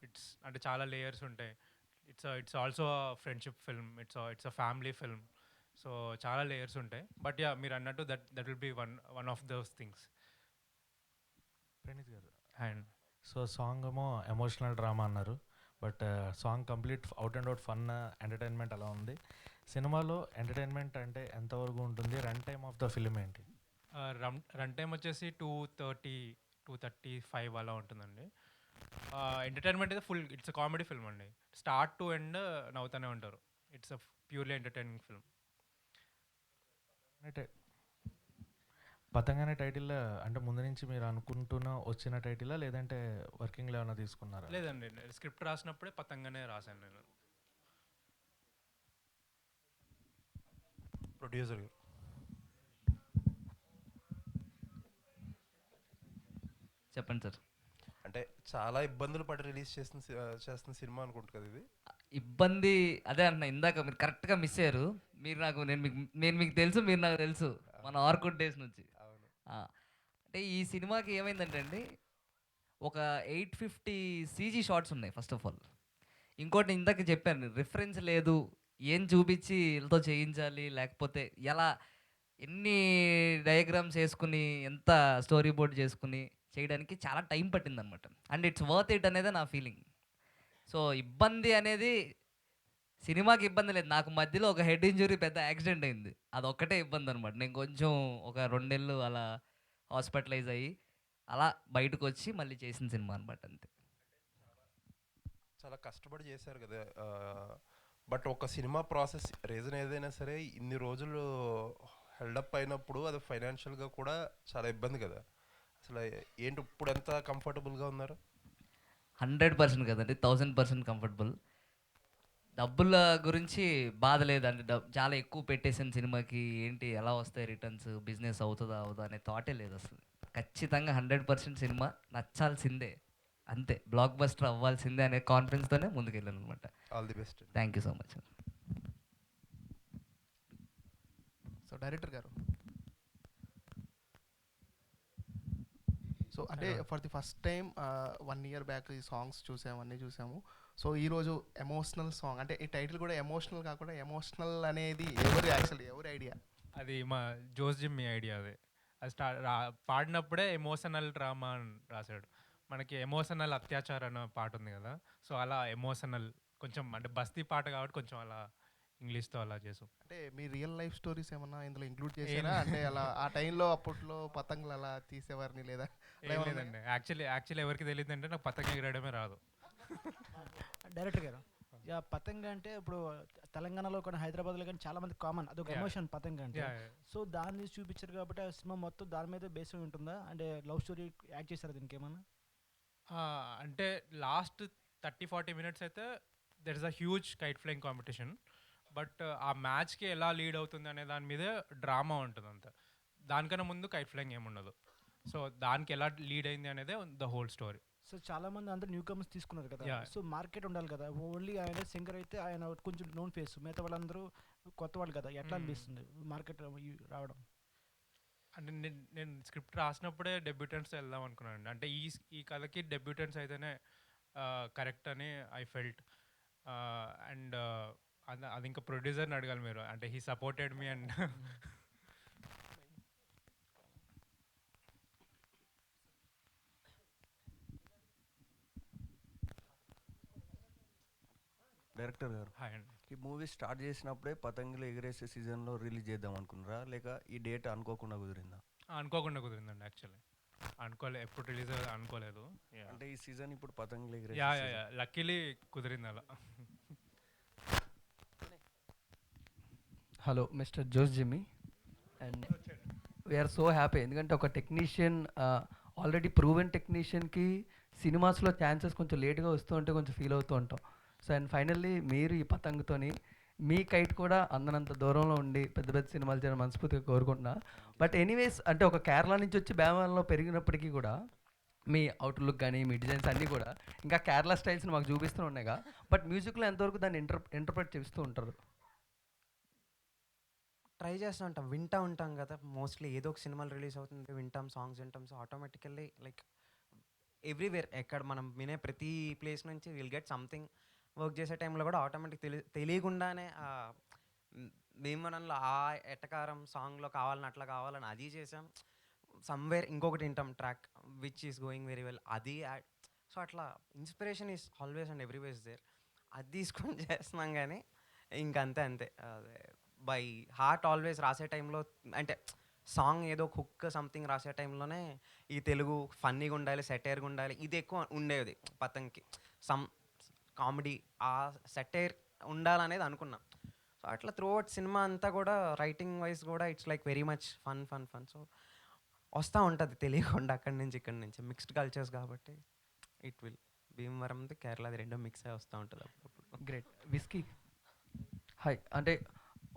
ఇట్స్ అంటే చాలా లేయర్స్ ఉంటాయి. It's also friendship film, it's a family film. So చాలా లేయర్స్ ఉంటాయి. బట్ యా, మీరు అన్నట్టు that will be one of those things. Praneeth గారు, అండ్ సో సాంగ్ ఏమో ఎమోషనల్ డ్రామా అన్నారు, but song complete out and out fun entertainment అలా ఉంది. సినిమాలో ఎంటర్టైన్మెంట్ అంటే ఎంతవరకు ఉంటుంది? Run time of the film ఏంటి? రన్ టైం వచ్చేసి 2:35 అలా ఉంటుందండి. ఎంటర్టైన్మెంట్ అయితే full, it's a comedy film అండి. స్టార్ట్ టు ఎండ్ నవ్వుతూనే ఉంటారు. It's a purely entertaining film. Patang అనే టైటిల్ అంటే ముందు నుంచి మీరు అనుకుంటున్న వచ్చిన టైటిలా, లేదంటే వర్కింగ్లో ఏమైనా తీసుకున్నారా? లేదండి, స్క్రిప్ట్ రాసినప్పుడే పతంగానే రాశాను నేను. ప్రొడ్యూసర్ గారు, చెప్పండి సార్. అంటే చాలా ఇబ్బందులు పడి రిలీజ్ చేస్తున్న సినిమా అనుకుంటు కదా ఇది. ఇబ్బంది అదే అన్న, ఇందాక మీరు కరెక్ట్గా మిస్ అయ్యారు. మీరు నాకు నేను మీకు తెలుసు, మీరు నాకు తెలుసు మన ఆర్కుడ్ డేస్ నుంచి. అంటే ఈ సినిమాకి ఏమైందంటే అండి, ఒక 850 CG షార్ట్స్ ఉన్నాయి ఫస్ట్ ఆఫ్ ఆల్. ఇంకోటి ఇందాక చెప్పాను, రిఫరెన్స్ లేదు, ఏం చూపించి వీళ్ళతో చేయించాలి, లేకపోతే ఎలా ఎన్ని డయాగ్రామ్స్ వేసుకుని ఎంత స్టోరీ బోర్డ్ చేసుకుని చేయడానికి చాలా టైం పట్టింది అనమాట. అండ్ ఇట్స్ వర్త్ ఇట్ అనేది నా ఫీలింగ్. సో ఇబ్బంది అనేది సినిమాకి ఇబ్బంది లేదు, నాకు మధ్యలో ఒక హెడ్ ఇంజురీ పెద్ద యాక్సిడెంట్ అయింది, అదొక్కటే ఇబ్బంది అనమాట. నేను కొంచెం ఒక 2 నెలలు అలా హాస్పిటలైజ్ అయ్యి అలా బయటకు వచ్చి మళ్ళీ చేసిన సినిమా అనమాట, అంతే. చాలా కష్టపడి చేశారు కదా, బట్ ఒక సినిమా ప్రాసెస్ రీజన్ ఏదైనా సరే ఇన్ని రోజులు హెల్డప్ అయినప్పుడు అది ఫైనాన్షియల్గా కూడా చాలా ఇబ్బంది కదా. అసలు ఏంటి ఇప్పుడు ఎంత కంఫర్టబుల్గా ఉన్నారు? 100% కదండి, 1000% కంఫర్టబుల్. డబ్బుల గురించి బాధ లేదండి, చాలా ఎక్కువ పెట్టేసిన సినిమాకి ఏంటి ఎలా వస్తాయి రిటర్న్స్, బిజినెస్ అవుతుందా అవుదా అనే థాటే లేదు అసలు. ఖచ్చితంగా 100% సినిమా నచ్చాల్సిందే, అంతే, బ్లాక్ బస్టర్ అవ్వాల్సిందే అనే కాన్ఫిడెన్స్తోనే ముందుకెళ్ళాను అనమాట. All the best. Thank you so much. So director garu, so అంటే for the first time 1 year back ఈ సాంగ్స్ చూసాము, అన్నీ చూసాము. సో ఈరోజు ఎమోషనల్ సాంగ్, అంటే ఈ టైటిల్ కూడా ఎమోషనల్ కాకుండా ఎమోషనల్ అనేది ఎవరి ఐడియా? అది మా జోస్ జిమ్మీ ఐడియా. అది పాడినప్పుడే ఎమోషనల్ డ్రామా అని రాశాడు. మనకి ఎమోషనల్ అత్యాచారం అన్న పాట ఉంది కదా, సో అలా ఎమోషనల్ కొంచెం అంటే బస్తీ పాట కాబట్టి కొంచెం అలా ఇంగ్లీష్తో అలా చేసాం. అంటే మీ రియల్ లైఫ్ స్టోరీస్ ఏమన్నా ఇందులో ఇంక్లూడ్ చేశారా? అంటే అలా ఆ టైంలో అప్పట్లో పతంగులు అలా తీసేవారిని లేదా? లేదండి, యాక్చువల్లీ ఎవరికి తెలియదు అంటే నాకు పతంగ ఎగరడమే రాదు. డైరెక్టర్ గారు, పతంగ అంటే ఇప్పుడు తెలంగాణలో కానీ హైదరాబాద్లో కానీ చాలా మంది కామన్, అదొక ఎమోషన్ పతంగ అంటే. సో దాన్ని చూపించారు కాబట్టి ఆ సినిమా మొత్తం దాని మీద బేస్ అయి ఉంటుందా? అంటే లవ్ స్టోరీ యాడ్ చేశారా దీనికి ఏమన్నా? అంటే లాస్ట్ 30-40 minutes అయితే there is a huge kite flying competition. But ఆ మ్యాచ్కి ఎలా లీడ్ అవుతుంది అనే దాని మీదే డ్రామా ఉంటుంది అంతా. దానికన్నా ముందు కైట్ ఫ్లయింగ్ ఏముండదు. సో దానికి ఎలా లీడ్ అయింది అనేదే ద హోల్ స్టోరీ. సో చాలా మంది అందరూ న్యూ కమర్స్ తీసుకున్నారు కదా, సో మార్కెట్ ఉండాలి కదా. ఓన్లీ ఆయన సింగర్ అయితే ఆయన కొంచెం నోన్ ఫేస్, మిగతా వాళ్ళందరూ కొత్త వాళ్ళు కదా, ఎట్లా అనిపిస్తుంది మార్కెట్ రావడం? అంటే నేను స్క్రిప్ట్ రాసినప్పుడే డెబ్యూటెంట్స్ వెళ్దాం అనుకున్నాను. అంటే ఈ కథకి డెబ్యూటెంట్స్ అయితేనే కరెక్ట్ అని ఐ ఫెల్ట్. అండ్ అది ఇంకా ప్రొడ్యూసర్ని అడగాలి మీరు, అంటే he supported me. And director గారు, ఈ మూవీ స్టార్ట్ చేసినప్పుడే పతంగులు ఎగిరేసే సీజన్లో రిలీజ్ చేద్దాం అనుకున్నారా, లేక ఈ డేట్ అనుకోకుండా కుదిరిందా? అనుకోకుండా కుదిరిందండి. యాక్చువల్లీ ఎప్పుడు రిలీజ్ అనుకోలేదు. అంటే ఈ సీజన్ ఇప్పుడు పతంగులు ఎగిరేసే లక్కీలీ కుదిరింది అలా. Hello mister Jose Jimmy, and we're so happy ఎందుకంటే ఒక టెక్నీషియన్, ఆల్రెడీ ప్రూవెన్ టెక్నీషియన్కి సినిమాస్లో ఛాన్సెస్ కొంచెం లేట్గా వస్తూ ఉంటే కొంచెం ఫీల్ అవుతూ ఉంటాం. సో అండ్ ఫైనల్లీ మీరు ఈ పతంగుతోని మీ కైట్ కూడా అందనంత దూరంలో ఉండి పెద్ద పెద్ద సినిమాలు చేయడం మనస్ఫూర్తిగా కోరుకుంటున్నా. బట్ ఎనీవేస్, అంటే ఒక కేరళ నుంచి వచ్చి బేమాలలో పెరిగినప్పటికీ కూడా మీ అవుట్లుక్ కానీ మీ డిజైన్స్ అన్నీ కూడా ఇంకా కేరళ స్టైల్స్ని మాకు చూపిస్తూ ఉన్నాయిగా, బట్ మ్యూజిక్లో ఎంతవరకు దాన్ని ఇంటర్ప్రెట్ చేస్తూ ఉంటారు? ట్రై చేస్తూ ఉంటాం, వింటూ ఉంటాం కదా. మోస్ట్లీ ఏదో ఒక సినిమాలు రిలీజ్ అవుతుంది, వింటాం, సాంగ్స్ వింటాం. సో ఆటోమేటికల్లీ లైక్ ఎవ్రీవేర్, ఎక్కడ మనం వినే ప్రతి ప్లేస్ నుంచి విల్ గెట్ సంథింగ్. వర్క్ చేసే టైంలో కూడా ఆటోమేటిక్ తెలియకుండానే భీమవరంలో ఆ ఎటకారం సాంగ్లో కావాలని అట్లా కావాలని అది చేసాం. సమ్వేర్ ఇంకొకటి వింటాం track which is going very well, అది యాడ్. సో అట్లా inspiration is always and every ways there. అది తీసుకొని చేస్తున్నాం కానీ ఇంకంతే అంతే. బై హార్ట్ ఆల్వేస్ రాసే టైంలో అంటే సాంగ్ ఏదో హుక్ సంథింగ్ రాసే టైంలోనే ఈ తెలుగు ఫన్నీగా ఉండాలి, సెటైర్గా ఉండాలి, ఇది ఎక్కువ ఉండేది పతంగ్కి. సమ్ కామెడీ ఆ సెటైర్ ఉండాలనేది అనుకున్నాం. సో అట్లా త్రూ అవుట్ సినిమా అంతా కూడా రైటింగ్ వైజ్ కూడా it's like very much fun fun fun. So వస్తూ ఉంటుంది తెలియకుండా అక్కడి నుంచి ఇక్కడి నుంచి, మిక్స్డ్ కల్చర్స్ కాబట్టి ఇట్ విల్ భీమవరంది కేరళది రెండో మిక్స్ అయి వస్తూ ఉంటుంది అప్పుడప్పుడు. గ్రేట్. Whisky hi. అంటే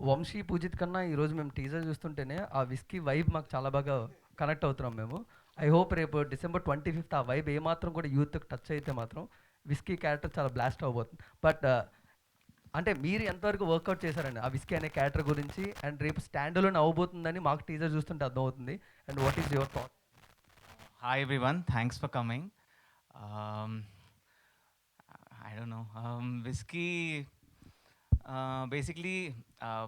వంశీ పూజిత్ కన్నా ఈరోజు మేము టీజర్ చూస్తుంటేనే ఆ విస్కీ వైబ్ మాకు చాలా బాగా కనెక్ట్ అవుతున్నాం మేము. ఐ హోప్ రేపు December 25th ఆ వైబ్ ఏమాత్రం కూడా యూత్కి టచ్ అయితే మాత్రం విస్కీ క్యారెక్టర్ చాలా బ్లాస్ట్ అవబోతుంది. బట్ అంటే మీరు ఎంతవరకు వర్కౌట్ చేశారండి ఆ విస్కీ అనే క్యారెక్టర్ గురించి, అండ్ రేపు స్టాండ్లోనే అవ్వబోతుందని మాకు టీజర్ చూస్తుంటే అర్థమవుతుంది. And what is your thought? Hi everyone, thanks for coming. I don't know. Whiskey, basically,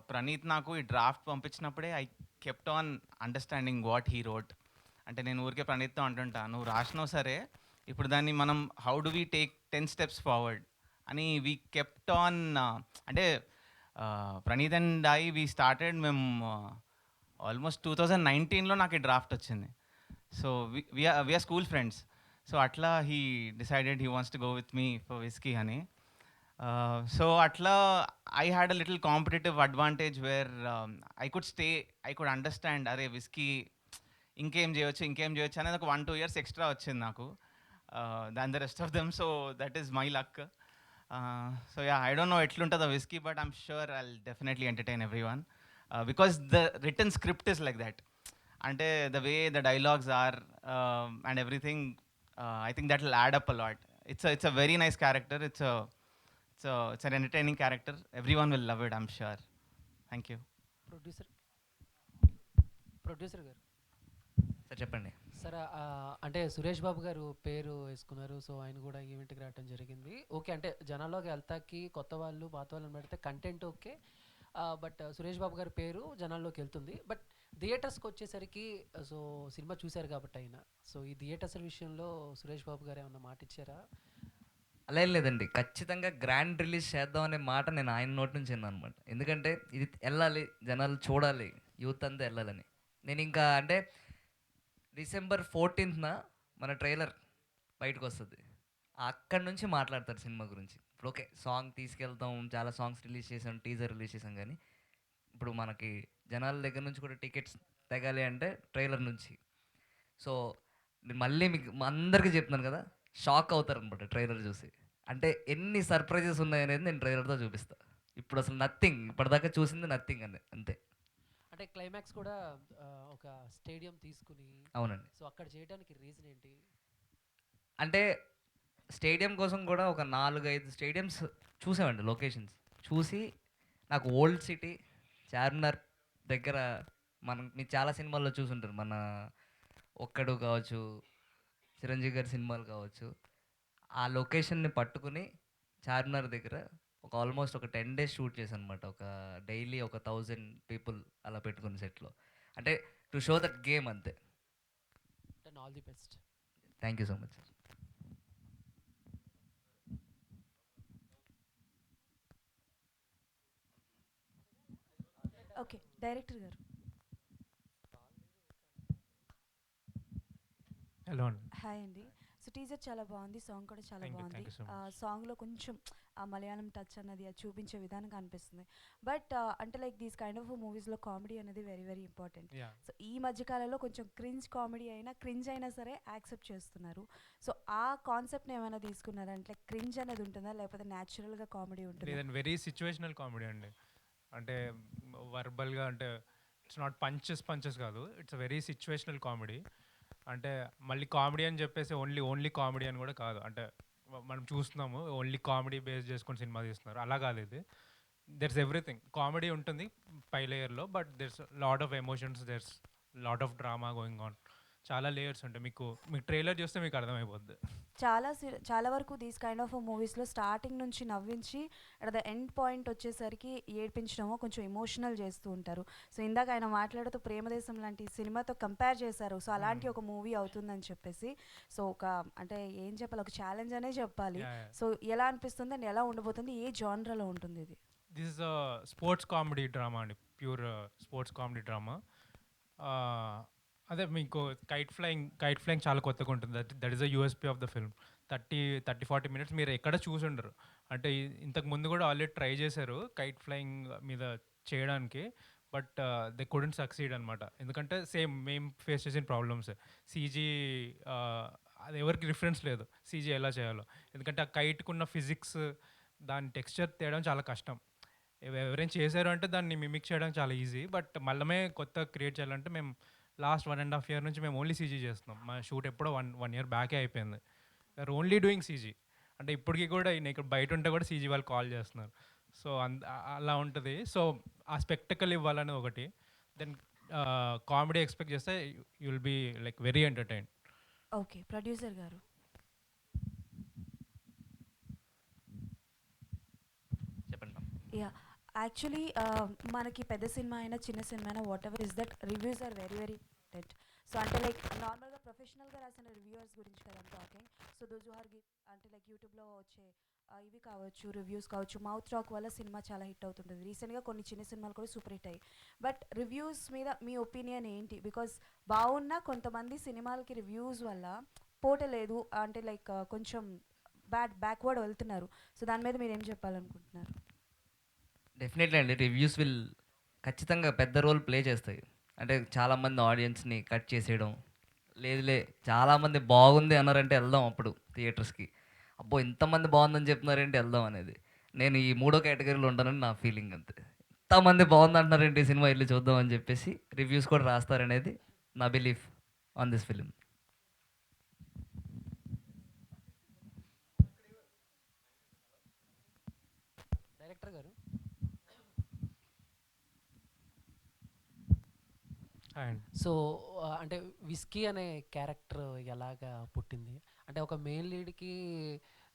Praneeth నాకు ఈ డ్రాఫ్ట్ పంపించినప్పుడే I kept on understanding what he wrote. అంటే నేను ఊరికే ప్రణీత్తో అంటుంటా, నువ్వు రాసినావు సరే, ఇప్పుడు దాన్ని మనం how do we take 10 steps forward అని వీ కెప్ట్ ఆన్. అంటే ప్రణీత్ అండ్ వీ స్టార్టెడ్ మేము ఆల్మోస్ట్ 2019లో నాకు ఈ డ్రాఫ్ట్ వచ్చింది. So we are school friends. So అట్లా he decided he wants to go with me for whiskey అని. సో atla I had a little competitive advantage where I could understand అరే whiskey ఇంకేం చేయొచ్చు అనేది ఒక 1-2 years ఎక్స్ట్రా వచ్చింది నాకు than the rest of them. So that is my luck. So yeah, I don't know ఎట్లుంటుందో whiskey, but I'm sure I'll definitely entertain every one because the written script is like that. అంటే the way the dialogues are and everything, I think that will add up a lot. It's a very nice character. It's an entertaining character. Everyone will love it, I'm sure. Thank you. Producer garu sir చెప్పండి. Sir అంటే సురేష్ బాబు గారు పేరు వేసుకున్నారు, so ఆయన కూడా ఈవెంట్కి రావడం జరిగింది. ఓకే, అంటే జనాల్లోకి వెళ్తాకి కొత్త వాళ్ళు పాత వాళ్ళని పెడితే content okay, but Suresh Babu గారి పేరు జనాల్లోకి వెళ్తుంది. బట్ థియేటర్స్కి వచ్చేసరికి సో సినిమా చూశారు కాబట్టి ఆయన, సో ఈ థియేటర్స్ విషయంలో సురేష్ బాబు గారు ఏమన్నా మాట ఇచ్చారా? అలా ఏం లేదండి, ఖచ్చితంగా గ్రాండ్ రిలీజ్ చేద్దాం అనే మాట నేను ఆయన నోటి నుంచి విన్నాను అనమాట. ఎందుకంటే ఇది వెళ్ళాలి, జనాలు చూడాలి, యూత్ అంతా వెళ్ళాలని. నేను ఇంకా అంటే December 14th మన ట్రైలర్ బయటకు వస్తుంది, అక్కడి నుంచి మాట్లాడతారు సినిమా గురించి. ఇప్పుడు ఓకే సాంగ్ తీసుకెళ్తాం, చాలా సాంగ్స్ రిలీజ్ చేసాం, టీజర్ రిలీజ్ చేసాం, కానీ ఇప్పుడు మనకి జనాల దగ్గర నుంచి కూడా టికెట్స్ తెగాలి అంటే ట్రైలర్ నుంచి. సో నేను మళ్ళీ మీకు అందరికీ చెప్తున్నాను కదా, షాక్ అవుతారు అనమాట ట్రైలర్ చూసి. అంటే ఎన్ని సర్ప్రైజెస్ ఉన్నాయనేది నేను ట్రైలర్తో చూపిస్తాను. ఇప్పుడు అసలు నథింగ్, ఇప్పటిదాకా చూసింది నథింగ్ అంతే. అంటే క్లైమాక్స్ కూడా ఒక స్టేడియం తీసుకుని, అవునండి. సో అక్కడ చేయడానికి రీజన్ ఏంటి? అంటే స్టేడియం కోసం కూడా ఒక 4-5 స్టేడియంస్ చూసామండి, లొకేషన్స్ చూసి నాకు ఓల్డ్ సిటీ చార్మినార్ దగ్గర మీరు చాలా సినిమాల్లో చూసుంటారు, మన ఒక్కడు కావచ్చు, చిరంజీవి గారి సినిమాలు కావచ్చు, ఆ లొకేషన్ని పట్టుకుని చార్మినార్ దగ్గర ఒక ఆల్మోస్ట్ ఒక 10 days షూట్ చేశాను అనమాట. ఒక డైలీ ఒక 1000 people అలా పెట్టుకుని సెట్లో, అంటే టు షో దట్ గేమ్ అంతే. All the best. Thank you so much. Okay, director garu. Hello అండి. హాయ్ అండి. సో టీజర్ చాలా బాగుంది, సాంగ్ కూడా చాలా బాగుంది. Thank you so much. సాంగ్లో కొంచెం ఆ మలయాళం టచ్ అన్నది అది చూపించే విధానంగా అనిపిస్తుంది. బట్ అంటే లైక్ దీస్ కైండ్ ఆఫ్ మూవీస్లో కామెడీ అనేది వెరీ వెరీ ఇంపార్టెంట్. సో ఈ మధ్యకాలంలో కొంచెం క్రింజ్ కామెడీ అయినా, క్రింజ్ అయినా సరే యాక్సెప్ట్ చేస్తున్నారు. సో ఆ కాన్సెప్ట్ని ఏమైనా తీసుకున్నారా? అంటే క్రింజ్ అనేది ఉంటుందా, లేకపోతే న్యాచురల్గా కామెడీ ఉంటుందా? లేదండి, వెరీ సిచ్యువేషనల్ కామెడీ అండి. అంటే వర్బల్గా, అంటే ఇట్స్ నాట్ పంచెస్ కాదు, it's a very situational comedy. అంటే మళ్ళీ కామెడీ అని చెప్పేసి ఓన్లీ కామెడీ అని కూడా కాదు. అంటే మనం చూస్తున్నాము ఓన్లీ కామెడీ బేస్ చేసుకొని సినిమా తీస్తున్నారు, అలా కాదు ఇది. There's everything. కామెడీ ఉంటుంది పై లేయర్లో, but there's lot of emotions, there's lot of drama going on. చాలా లేయర్స్ ఉంటాయి. మీకు ట్రైలర్ చూస్తే మీకు అర్థమైపోద్ది. చాలా వరకు దీస్ కైండ్ ఆఫ్ మూవీస్లో స్టార్టింగ్ నుంచి నవ్వించి అట్ ద ఎండ్ పాయింట్ వచ్చేసరికి ఏడ్పించడమో కొంచెం ఎమోషనల్ చేస్తూ ఉంటారు. సో ఇందాక ఆయన మాట్లాడుతూ ప్రేమదేశం లాంటి సినిమాతో కంపేర్ చేశారు. సో అలాంటి ఒక మూవీ అవుతుందని చెప్పేసి, సో ఒక అంటే ఏం చెప్పాలి, ఒక ఛాలెంజ్ అనే చెప్పాలి. సో ఎలా అనిపిస్తుంది అండ్ ఎలా ఉండబోతుంది, ఏ జానరాలో ఉంటుంది ఇది? This is sports comedy drama అండి, ప్యూర్ స్పోర్ట్స్ కామెడీ డ్రామా. అదే మీకు కైట్ ఫ్లయింగ్ చాలా కొత్తగా ఉంటుంది. That is a USP of the film. 30-40 minutes మీరు ఎక్కడ చూసుండరు. అంటే ఇంతకు ముందు కూడా ఆల్రెడీ ట్రై చేశారు కైట్ ఫ్లయింగ్ మీద చేయడానికి, బట్ దే కుడెంట్ సక్సీడ్ అనమాట. ఎందుకంటే సేమ్ మేము ఫేస్ చేసిన ప్రాబ్లమ్స్. సీజీ అది ఎవరికి రిఫరెన్స్ లేదు సీజీ ఎలా చేయాలో. ఎందుకంటే ఆ కైట్కున్న ఫిజిక్స్, దాని టెక్స్చర్ తేయడం చాలా కష్టం. ఎవరైనా చేశారు అంటే దాన్ని మిమిక్ చేయడం చాలా ఈజీ, బట్ మళ్ళీ కొత్త క్రియేట్ చేయాలంటే మేము లాస్ట్ 1.5 year నుంచి మేము ఓన్లీ సీజీ చేస్తున్నాం. మా షూట్ ఎప్పుడో 1 year బ్యాకే అయిపోయింది. We're only doing CG. అంటే ఇప్పటికీ కూడా నేను ఇక్కడ బయట ఉంటే కూడా సీజీ వాళ్ళు కాల్ చేస్తున్నారు. సో అలా ఉంటుంది. సో ఆ స్పెక్టకల్ ఇవ్వాలని ఒకటి. దెన్ కామెడీ ఎక్స్పెక్ట్ చేస్తే you will be like very entertain. Okay, producer గారు. యా, యాక్చువల్లీ మనకి పెద్ద సినిమా అయినా చిన్న సినిమా అయినా whatever is that, reviews are very very important. So అంటే లైక్ నార్మల్గా ప్రొఫెషనల్గా రాసిన రివ్యూవర్స్ గురించి కదా టాకింగ్. సో దోస్ ఆర్ అంటే లైక్ యూట్యూబ్లో వచ్చే ఇవి కావచ్చు, రివ్యూస్ కావచ్చు, మౌత్ టాక్ వల్ల సినిమా చాలా హిట్ అవుతుంటుంది. రీసెంట్గా కొన్ని చిన్న సినిమాలు కూడా సూపర్ హిట్ అయ్యాయి. బట్ రివ్యూస్ మీద మీ ఒపీనియన్ ఏంటి? బికాస్ బాగున్నా కొంతమంది సినిమాలకి రివ్యూస్ వల్ల పోటలేదు, అంటే లైక్ కొంచెం బ్యాక్వర్డ్ వెళ్తున్నారు. సో దాని మీద మీరు ఏం చెప్పాలనుకుంటున్నారు? డెఫినెట్లీ అండి, రివ్యూస్ విల్ ఖచ్చితంగా పెద్ద రోల్ ప్లే చేస్తాయి. అంటే చాలామంది ఆడియన్స్ని కట్ చేసేయడం, లేదులే చాలామంది బాగుంది అన్నారంటే వెళ్దాం అప్పుడు థియేటర్స్కి, అబ్బో ఇంతమంది బాగుందని చెప్తున్నారంటే వెళ్దాం అనేది. నేను ఈ 3వ కేటగిరీలో ఉంటానని నా ఫీలింగ్ అంతే. ఇంతమంది బాగుంది అంటున్నారంటే ఈ సినిమా వెళ్ళి చూద్దాం అని చెప్పేసి రివ్యూస్ కూడా రాస్తారనేది నా belief on this film. Director garu, so అంటే విస్కీ అనే క్యారెక్టర్ ఎలాగా పుట్టింది? అంటే ఒక మెయిన్ లీడ్కి,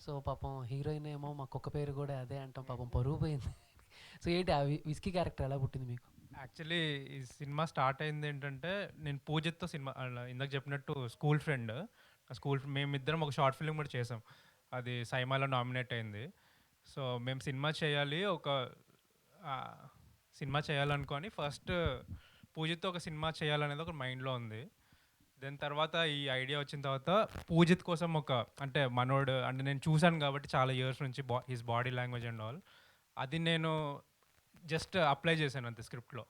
సో పాపం హీరోయిన్ ఏమో మాకు ఒక పేరు కూడా అదే అంటాం, పాపం పరుగు పోయింది. సో ఏంటి ఆ విస్కీ క్యారెక్టర్ ఎలా పుట్టింది మీకు? యాక్చువల్లీ ఈ సినిమా స్టార్ట్ అయింది ఏంటంటే, నేను పూజిత్తో సినిమా ఇందాక చెప్పినట్టు స్కూల్ ఫ్రెండ్, మేమిద్దరం ఒక షార్ట్ ఫిల్మ్ కూడా చేసాం. అది సైమాలో నామినేట్ అయింది. సో మేము సినిమా చేయాలనుకొని ఫస్ట్ పూజిత్తో ఒక సినిమా చేయాలనేది ఒక మైండ్లో ఉంది. దెన్ తర్వాత ఈ ఐడియా వచ్చిన తర్వాత పూజిత్ కోసం అంటే మనోడు అంటే నేను చూశాను కాబట్టి చాలా ఇయర్స్ నుంచి his body language and all, అది నేను జస్ట్ అప్లై చేశాను అంతే స్క్రిప్ట్లో.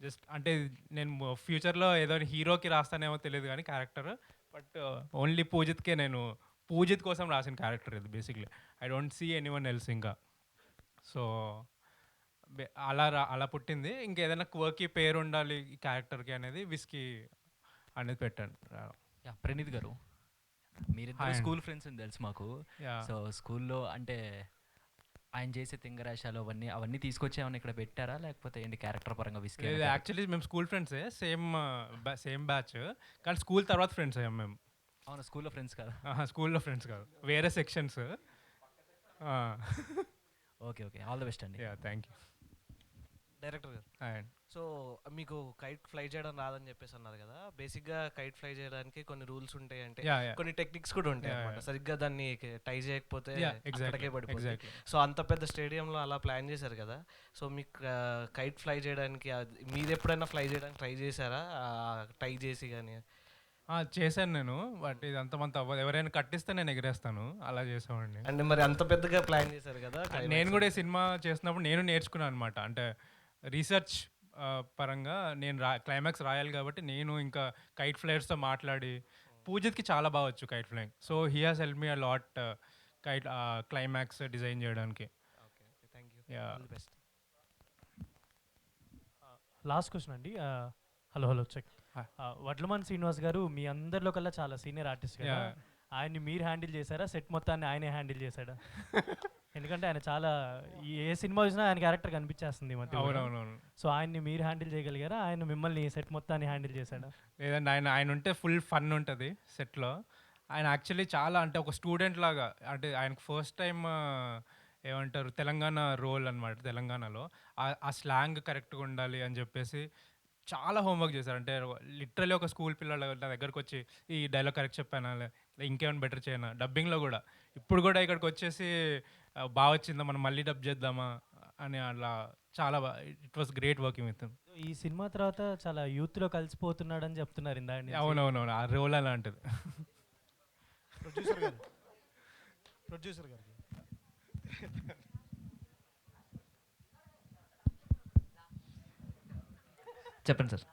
జస్ట్ అంటే నేను ఫ్యూచర్లో ఏదో హీరోకి రాస్తానేమో తెలియదు కానీ క్యారెక్టర్, బట్ ఓన్లీ పూజిత్కే నేను పూజిత్ కోసం రాసిన క్యారెక్టర్ ఇది basically. I don't see anyone else ఇంకా. సో అలా పుట్టింది. ఇంకేదైనా క్వర్కీ పేరు ఉండాలి ఈ క్యారెక్టర్కి అనేది విస్కీ అనేది పెట్టాను. ప్రణీత్ గారు, మీరిద్దరు స్కూల్ ఫ్రెండ్స్ అని తెలుసు మాకు. సో స్కూల్లో అంటే ఆయన చేసే తింగరాశాలు అవన్నీ తీసుకొచ్చి ఏమైనా ఇక్కడ పెట్టారా, లేకపోతే ఏంటి క్యారెక్టర్ పరంగా విస్కీ? యాక్చువల్లీ మేము స్కూల్ ఫ్రెండ్సే, సేమ్ బ్యాచ్, కానీ స్కూల్ తర్వాత ఫ్రెండ్స్ అయ్యాం మేము. అవును, స్కూల్లో ఫ్రెండ్స్ కాదు. స్కూల్లో ఫ్రెండ్స్ కాదు, వేరే sections. Okay, all the best అండి. Thank you. Director garu, so మీకు కైట్ ఫ్లై చేయడం రాదని చెప్పేసి అన్నారు కదా. బేసిక్గా కైట్ ఫ్లై చేయడానికి కొన్ని రూల్స్ ఉంటాయి, అంటే కొన్ని టెక్నిక్స్ కూడా ఉంటాయి అన్నమాట. సరిగ్గా దాన్ని టై చేయకపోతే అక్కడికే పడిపోతుంది. సో అంత పెద్ద స్టేడియంలో అలా ప్లాన్ చేశారు కదా. సో మీకు కైట్ ఫ్లై చేయడానికి మీరు ఎప్పుడైనా ఫ్లై చేయడానికి ట్రై చేశారా, టై చేసి కానీ? చేశాను నేను, బట్ ఇది అంతమంత అవ్వదు. ఎవరైనా కట్టిస్తే నేను ఎగిరేస్తాను, అలా చేసామండి. అంటే మరి అంత పెద్దగా ప్లాన్ చేశారు కదా. నేను కూడా ఈ సినిమా చేసినప్పుడు నేను నేర్చుకున్నాను అనమాట. అంటే రీసెర్చ్ పరంగా నేను క్లైమాక్స్ రాయాలి కాబట్టి నేను ఇంకా కైట్ ఫ్లైయర్స్తో మాట్లాడి, పూజిత్కి చాలా బాగా వచ్చు kite flying. So he has help me a lot kite climax design చేయడానికి. లాస్ట్ క్వశ్చన్ అండి. Hello check. వడ్లమాన్ శ్రీనివాస్ గారు మీ అందరిలో కల్లా చాలా సీనియర్ ఆర్టిస్ట్ కదా, ఆయన్ని మీరు హ్యాండిల్ చేశారా, సెట్ మొత్తాన్ని ఆయనే హ్యాండిల్ చేశాడా? ఎందుకంటే ఆయన చాలా ఏ సినిమా చూసినా ఆయన క్యారెక్టర్ కనిపించేస్తుంది ఈ మధ్య. అవునవునవును. సో ఆయన్ని మీరు హ్యాండిల్ చేయగలిగారా, ఆయన మిమ్మల్ని సెట్ మొత్తాన్ని హ్యాండిల్ చేశాడా? లేదండి, ఆయన ఉంటే ఫుల్ ఫన్ ఉంటుంది సెట్లో. ఆయన యాక్చువల్లీ చాలా అంటే ఒక స్టూడెంట్ లాగా, అంటే ఆయనకు ఫస్ట్ టైం ఏమంటారు తెలంగాణ రోల్ అనమాట. తెలంగాణలో ఆ స్లాంగ్ కరెక్ట్గా ఉండాలి అని చెప్పేసి చాలా హోంవర్క్ చేశారు. అంటే లిటరలీ ఒక స్కూల్ పిల్లల నా దగ్గరకు వచ్చి ఈ డైలాగ్ కరెక్ట్ చెప్పానా, ఇంకేమైనా బెటర్ చేయనా, డబ్బింగ్లో కూడా ఇప్పుడు కూడా ఇక్కడికి వచ్చేసి బాగా వచ్చిందా మనం మళ్ళీ డబ్ చేద్దామా అని అలా చాలా it was great working with. ఈ సినిమా తర్వాత చాలా యూత్లో కలిసిపోతున్నాడని చెప్తున్నారు ఇందాక. అవునవునవును, ఆ రోల్ అలాంటిది. ప్రొడ్యూసర్ గారు చెప్పండి సార్.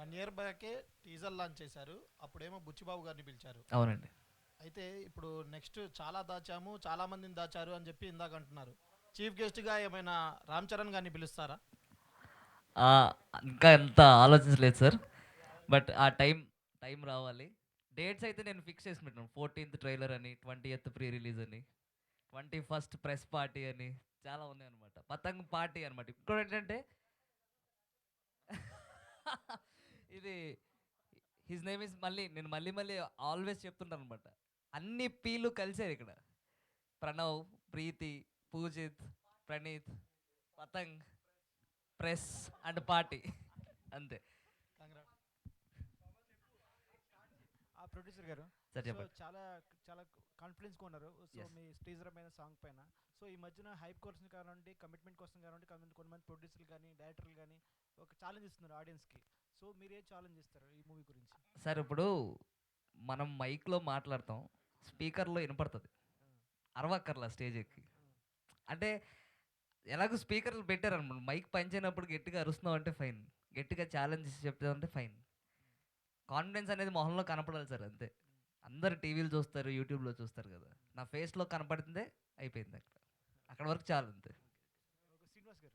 1 year బ్యాకే టీజర్ లాంచ్ చేశారు, అప్పుడేమో బుచ్చిబాబు గారిని పిలిచారు. అవునండి. అయితే ఇప్పుడు నెక్స్ట్ చాలా దాచాము, చాలా మందిని దాచారు అని చెప్పి ఇందాక అంటున్నారు. చీఫ్ గెస్ట్గా ఏమైనా రామ్ చరణ్ గారిని పిలుస్తారా? ఇంకా ఎంత ఆలోచించలేదు సార్, బట్ ఆ టైం రావాలి. డేట్స్ అయితే నేను ఫిక్స్ చేసి పెట్టాను. 14th ట్రైలర్ అని, 20th ప్రీ రిలీజ్ అని, 21st ప్రెస్ పార్టీ అని చాలా ఉన్నాయి అనమాట. పతంగ్ పార్టీ అనమాట. ఇప్పుడు ఏంటంటే ఇది హిజ్ నేమ్ ఇస్ నేను మళ్ళీ ఆల్వేస్ చెప్తుంటాను అనమాట. అన్ని పీలు కలిసారు ఇక్కడ. Pranav, Preethi, Poojith, Praneeth, Patang, press and party అంతే. ప్రొడ్యూసర్ గారు సార్ చెప్పండి. చాలా చాలా కాన్ఫిడెన్స్గా ఉన్నారు. So Yes. మీ టీజర్ పైన, సాంగ్ పైన. సో ఈ మధ్యన హైప్ కోసం కానివ్వండి, కమిట్మెంట్ కోసం కానివ్వండి, కొంతమంది ప్రొడ్యూసర్లు కానీ డైరెక్టర్లు కానీ ఒక ఛాలెంజ్ ఇస్తున్నారు ఆడియన్స్కి. సో మీరు ఏ ఛాలెంజ్ ఇస్తారు ఈ మూవీ గురించి? సార్ ఇప్పుడు మనం మైక్లో మాట్లాడతాం, స్పీకర్లో వినపడుతుంది, అరవక్కర్లా స్టేజ్ ఎక్కి. అంటే ఎలాగో స్పీకర్లు పెట్టారనమాట, మైక్ పనిచేయనప్పుడు గట్టిగా అరుస్తున్నాం అంటే ఫైన్, గట్టిగా ఛాలెంజ్ చెప్తామంటే ఫైన్. కాన్ఫిడెన్స్ అనేది మొహంలో కనపడాలి సార్, అంతే. అందరు టీవీలు చూస్తారు, యూట్యూబ్లో చూస్తారు కదా, నా ఫేస్లో కనపడుతుందే అయిపోయింది. అక్కడ వరకు చాలు, అంతే. శ్రీనివాస్ గారు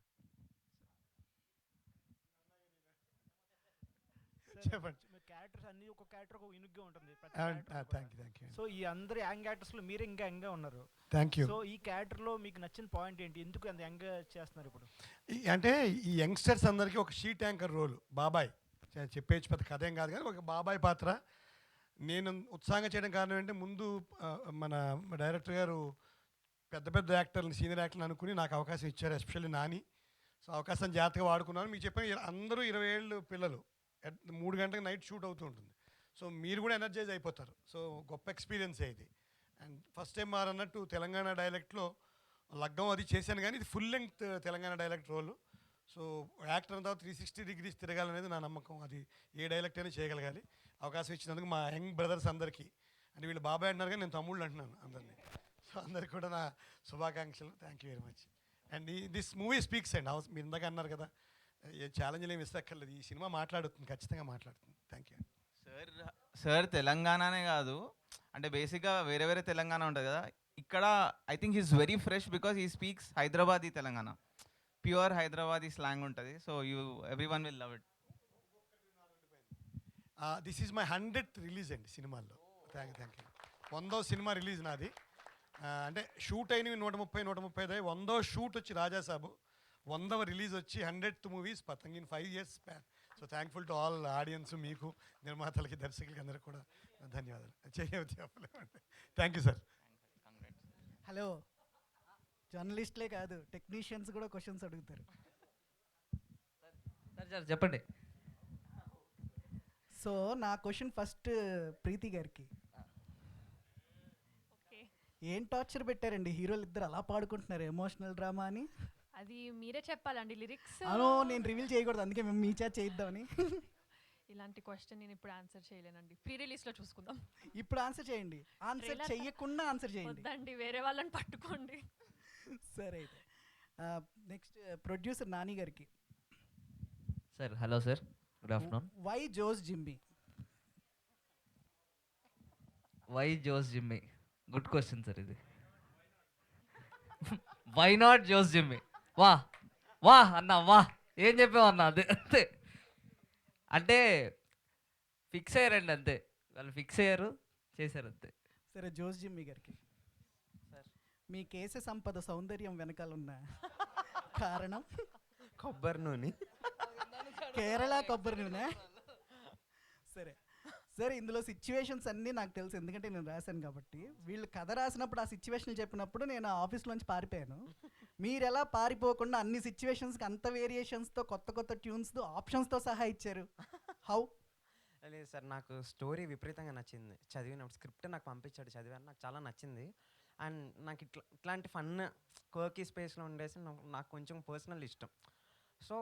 చెప్పండి. మీ క్యారెక్టర్స్ అన్ని ఒక క్యారెక్టర్ ఒక యూనిక్గా ఉంటుంది. Thank you. సో ఈ అందరు యంగ్ యాక్టర్స్లో మీరు ఇంకా యంగ్గా ఉన్నారు. Thank you. సో ఈ క్యారెక్టర్లో మీకు నచ్చిన పాయింట్ ఏంటి? ఎందుకు అంత యంగ్గా చేస్తున్నారు ఇప్పుడు? అంటే ఈ యంగ్స్టర్స్ అందరికీ ఒక షీట్ యాంకర్ రోల్, బాబాయ్ చెప్పేచ్చు, పెద్ద కథ ఏం కాదు కానీ ఒక బాబాయ్ పాత్ర నేను ఉత్సాహంగా చేయడం కారణం ఏంటంటే, ముందు మన డైరెక్టర్ గారు పెద్ద పెద్ద యాక్టర్ని, సీనియర్ యాక్టర్ని అనుకుని నాకు అవకాశం ఇచ్చారు, ఎస్పెషల్లీ నాని. సో అవకాశం జాగ్రత్తగా వాడుకున్నాను. మీకు చెప్పిన అందరూ 20 ఏళ్ళు పిల్లలు, 3 గంటలకు నైట్ షూట్ అవుతూ ఉంటుంది. సో మీరు కూడా ఎనర్జైజ్ అయిపోతారు. సో గొప్ప ఎక్స్పీరియన్సే ఇది. అండ్ ఫస్ట్ టైం మారు అన్నట్టు తెలంగాణ డైలెక్ట్లో లగ్గం అది చేశాను, కానీ ఇది ఫుల్ లెంగ్త్ తెలంగాణ డైలెక్ట్ రోలు. సో యాక్టర్ అంతా 360 degrees తిరగాలనేది నా నమ్మకం. అది ఏ డైలెక్ట్ అయినా చేయగలగాలి. అవకాశం ఇచ్చినందుకు మా యంగ్ బ్రదర్స్ అందరికీ, అంటే వీళ్ళు బాబాయ్ అంటున్నారు కానీ నేను తమ్ముళ్ళు అంటున్నాను అందరినీ. సో అందరికి కూడా నా శుభాకాంక్షలు. Thank you very much. And this movie speaks and మీరు ఇందాక అన్నారు కదా, ఏ ఛాలెంజ్లు ఏమి ఇస్తక్కర్లేదు, ఈ సినిమా మాట్లాడుతుంది, ఖచ్చితంగా మాట్లాడుతుంది. Thank you. సార్ తెలంగాణనే కాదు, అంటే బేసిక్గా వేరే వేరే తెలంగాణ ఉంటుంది కదా, ఇక్కడ I think he's very fresh because he speaks Hyderabadi Telangana, pure Hyderabadi slang ఉంటుంది. So everyone will love it. This is my 100th release అండి సినిమాల్లో. Thank you. 100వ సినిమా రిలీజ్ నాది. అంటే షూట్ అయినవి 130-135, 100వ షూట్ వచ్చి రాజాసాబు, 100వ రిలీజ్ వచ్చి 100th movies Patang in 5 years span. So thankful to all audience, మీకు, నిర్మాతలకి, దర్శకులకి అందరికి కూడా ధన్యవాదాలు. చెప్పలేమండి. Thank you sir. హలో, జర్నలిస్ట్లే కాదు టెక్నీషియన్స్ కూడా క్వశ్చన్స్ అడుగుతారు. సార్ చెప్పండి. సో నా క్వశ్చన్ ఫస్ట్ ప్రీతి గారికి. ఏం టార్చర్ పెట్టారండి హీరోలు ఇద్దరు అలా పాడుకుంటున్నారు ఎమోషనల్ డ్రామా అని? అది మీరే చెప్పాలండి లిరిక్స్. అను నేను రివీల్ చేయకూడదు, అందుకే మేము మీ చేత చేయిద్దామని. ఇలాంటి క్వశ్చన్ నేను ఇప్పుడు ఆన్సర్ చేయలేనండి, ప్రీ రిలీజ్లో చూసుకుందాం. ఇప్పుడు ఆన్సర్ చేయండి, ఆన్సర్ చెయ్యకుండా ఆన్సర్ చేయండి. వద్దండి, వేరే వాళ్ళని పట్టుకోండి. సరే అయితే నెక్స్ట్ ప్రొడ్యూసర్ నాని గారికి. Sir hello sir, good afternoon. Why Jose Jimmy? Why Jose Jimmy? Good question sir ఇది. Why not Jose Jimmy? వా అన్నా, ఏం చెప్పావు అన్నా, అదే అంతే. అంటే ఫిక్స్ అయ్యారండి అంతే. వాళ్ళు ఫిక్స్ అయ్యారు, చేశారు అంతే. సరే జోస్ జిమ్మి గారికి, మీ కేశ సంపద సౌందర్యం వెనకాల ఉన్న కారణం కొబ్బరి నూనె. కేరళ కొబ్బరి నూనె. సరే సరే, ఇందులో సిచ్యువేషన్స్ అన్నీ నాకు తెలుసు, ఎందుకంటే నేను రాశాను కాబట్టి. వీళ్ళు కథ రాసినప్పుడు ఆ సిచ్యువేషన్లు చెప్పినప్పుడు నేను ఆ ఆఫీస్లోంచి పారిపోయాను. మీరు ఎలా పారిపోకుండా అన్ని సిచ్యువేషన్స్కి అంత వేరియేషన్స్తో, కొత్త కొత్త ట్యూన్స్తో, ఆప్షన్స్తో సహా ఇచ్చారు? హౌ? లేదు సార్, నాకు స్టోరీ విపరీతంగా నచ్చింది. చదివినప్పుడు స్క్రిప్ట్ నాకు పంపించాడు, చదివాను, నాకు చాలా నచ్చింది. అండ్ నాకు ఇట్లాంటి ఫన్ కోకీ స్పేస్లో ఉండేసి నాకు కొంచెం పర్సనల్ ఇష్టం. So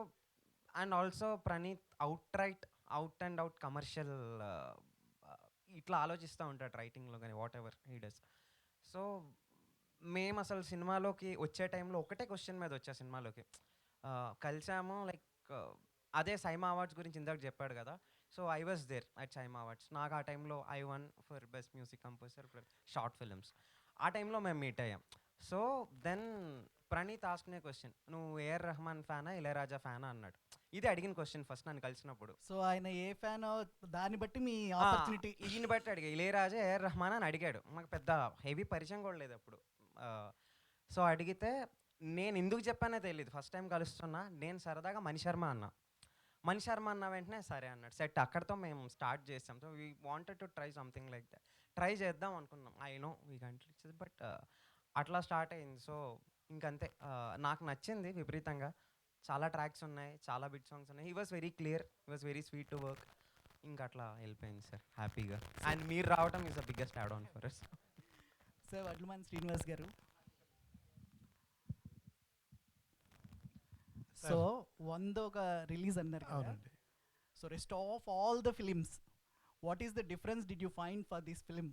and also Praneeth out and out commercial ఇట్లా ఆలోచిస్తూ ఉంటాడు రైటింగ్లో కానీ, what ever he does. So మేము అసలు సినిమాలోకి వచ్చే టైంలో ఒకటే క్వశ్చన్ మీద వచ్చా సినిమాలోకి. కలిసాము, లైక్ అదే సైమా అవార్డ్స్ గురించి ఇందాక చెప్పాడు కదా. So I was there at SIIMA awards. నాకు ఆ టైంలో I won for best music composer for short films. ఆ టైంలో మేము మీట్ అయ్యాం. సో దెన్ ప్రణీత్ ఆస్కునే క్వశ్చన్, నువ్వు ఏఆర్ రెహమాన్ ఫ్యానా ఇళయరాజా ఫ్యానా అన్నాడు. ఇది అడిగిన క్వశ్చన్ ఫస్ట్ నన్ను కలిసినప్పుడు. సో ఆయన ఏ ఫ్యాన్ దాన్ని బట్టి మీ ఆపర్చునిటీ దీన్ని బట్టి అడిగా, ఇళయరాజా ఏఆర్ రెహమాన్ అని అడిగాడు. మాకు పెద్ద హెవీ పరిచయం కూడా లేదు అప్పుడు. సో అడిగితే నేను ఎందుకు చెప్పానో తెలియదు. ఫస్ట్ టైం కలుస్తున్నా, నేను సరదాగా మణిశర్మ అన్నా. మణిశర్మ అన్న వెంటనే సరే అన్నాడు. సెట్ అక్కడితో మేము స్టార్ట్ చేసాం. So we wanted to try something like that. Try చేద్దాం అనుకున్నాం. I know we can't but అట్లా స్టార్ట్ అయింది. సో ఇంకంతే. నాకు నచ్చింది విపరీతంగా. చాలా ట్రాక్స్ ఉన్నాయి, చాలా బిట్ సాంగ్స్ ఉన్నాయి. He was very clear, he was very sweet to work. ఇంకా అట్లా వెళ్ళిపోయింది సార్ హ్యాపీగా. అండ్ మీరు రావడం is the biggest add on for us. Sir Vadlamani Srinivas గారు, సో 100 ఒక రిలీజ్ అన్నారు కదా. So rest of all the films, what is the difference did you find for this film?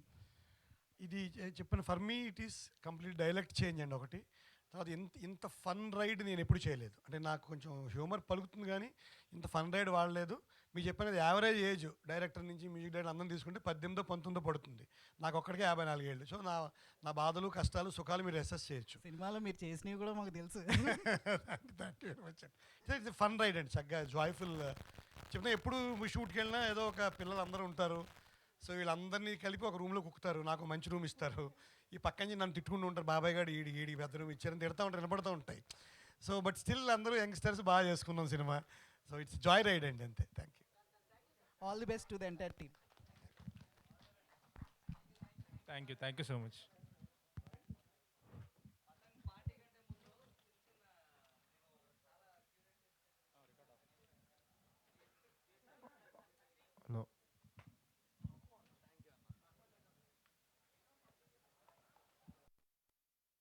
ఇది చెప్పిన for me it is complete dialect change అండి ఒకటి. తర్వాత ఇంత ఫన్ రైడ్ నేను ఎప్పుడు చేయలేదు. అంటే నాకు కొంచెం హ్యూమర్ పలుకుతుంది కానీ ఇంత ఫన్ రైడ్ వాడలేదు. మీకు చెప్పినది యావరేజ్ ఏజ్ డైరెక్టర్ నుంచి మ్యూజిక్ డైరెక్టర్ అందరం తీసుకుంటే 18-19 పడుతుంది. నాకు ఒక్కడికే 54 ఏళ్ళు. సో నా బాధలు కష్టాలు సుఖాలు మీరు అసెస్ చేయొచ్చు. సినిమాలో మీరు చేసినవి కూడా మాకు తెలుసు. ఇట్స్ ఫన్ రైడ్ అండి, చక్కగా జాయ్ఫుల్. చెప్తున్నా ఎప్పుడు షూట్కి వెళ్ళినా ఏదో ఒక పిల్లలు అందరూ ఉంటారు. సో వీళ్ళందరినీ కలిపి ఒక రూమ్లో కుక్కుతారు, నాకు మంచి రూమ్ ఇస్తారు. ఈ పక్క నుంచి నన్ను తిట్టుకుంటూ ఉంటారు, బాబాయ్ గారు ఈడి పెద్ద రూమ్ ఇచ్చారని తిడతా ఉంటారు, వినపడుతూ ఉంటాయి. సో బట్ స్టిల్ అందరూ యంగ్స్టర్స్ బాగా చేసుకున్నాం సినిమా. సో ఇట్స్ జాయ్ రైడ్ అండి, అంతే. Thank you. All the best to the entire team. Thank you so much.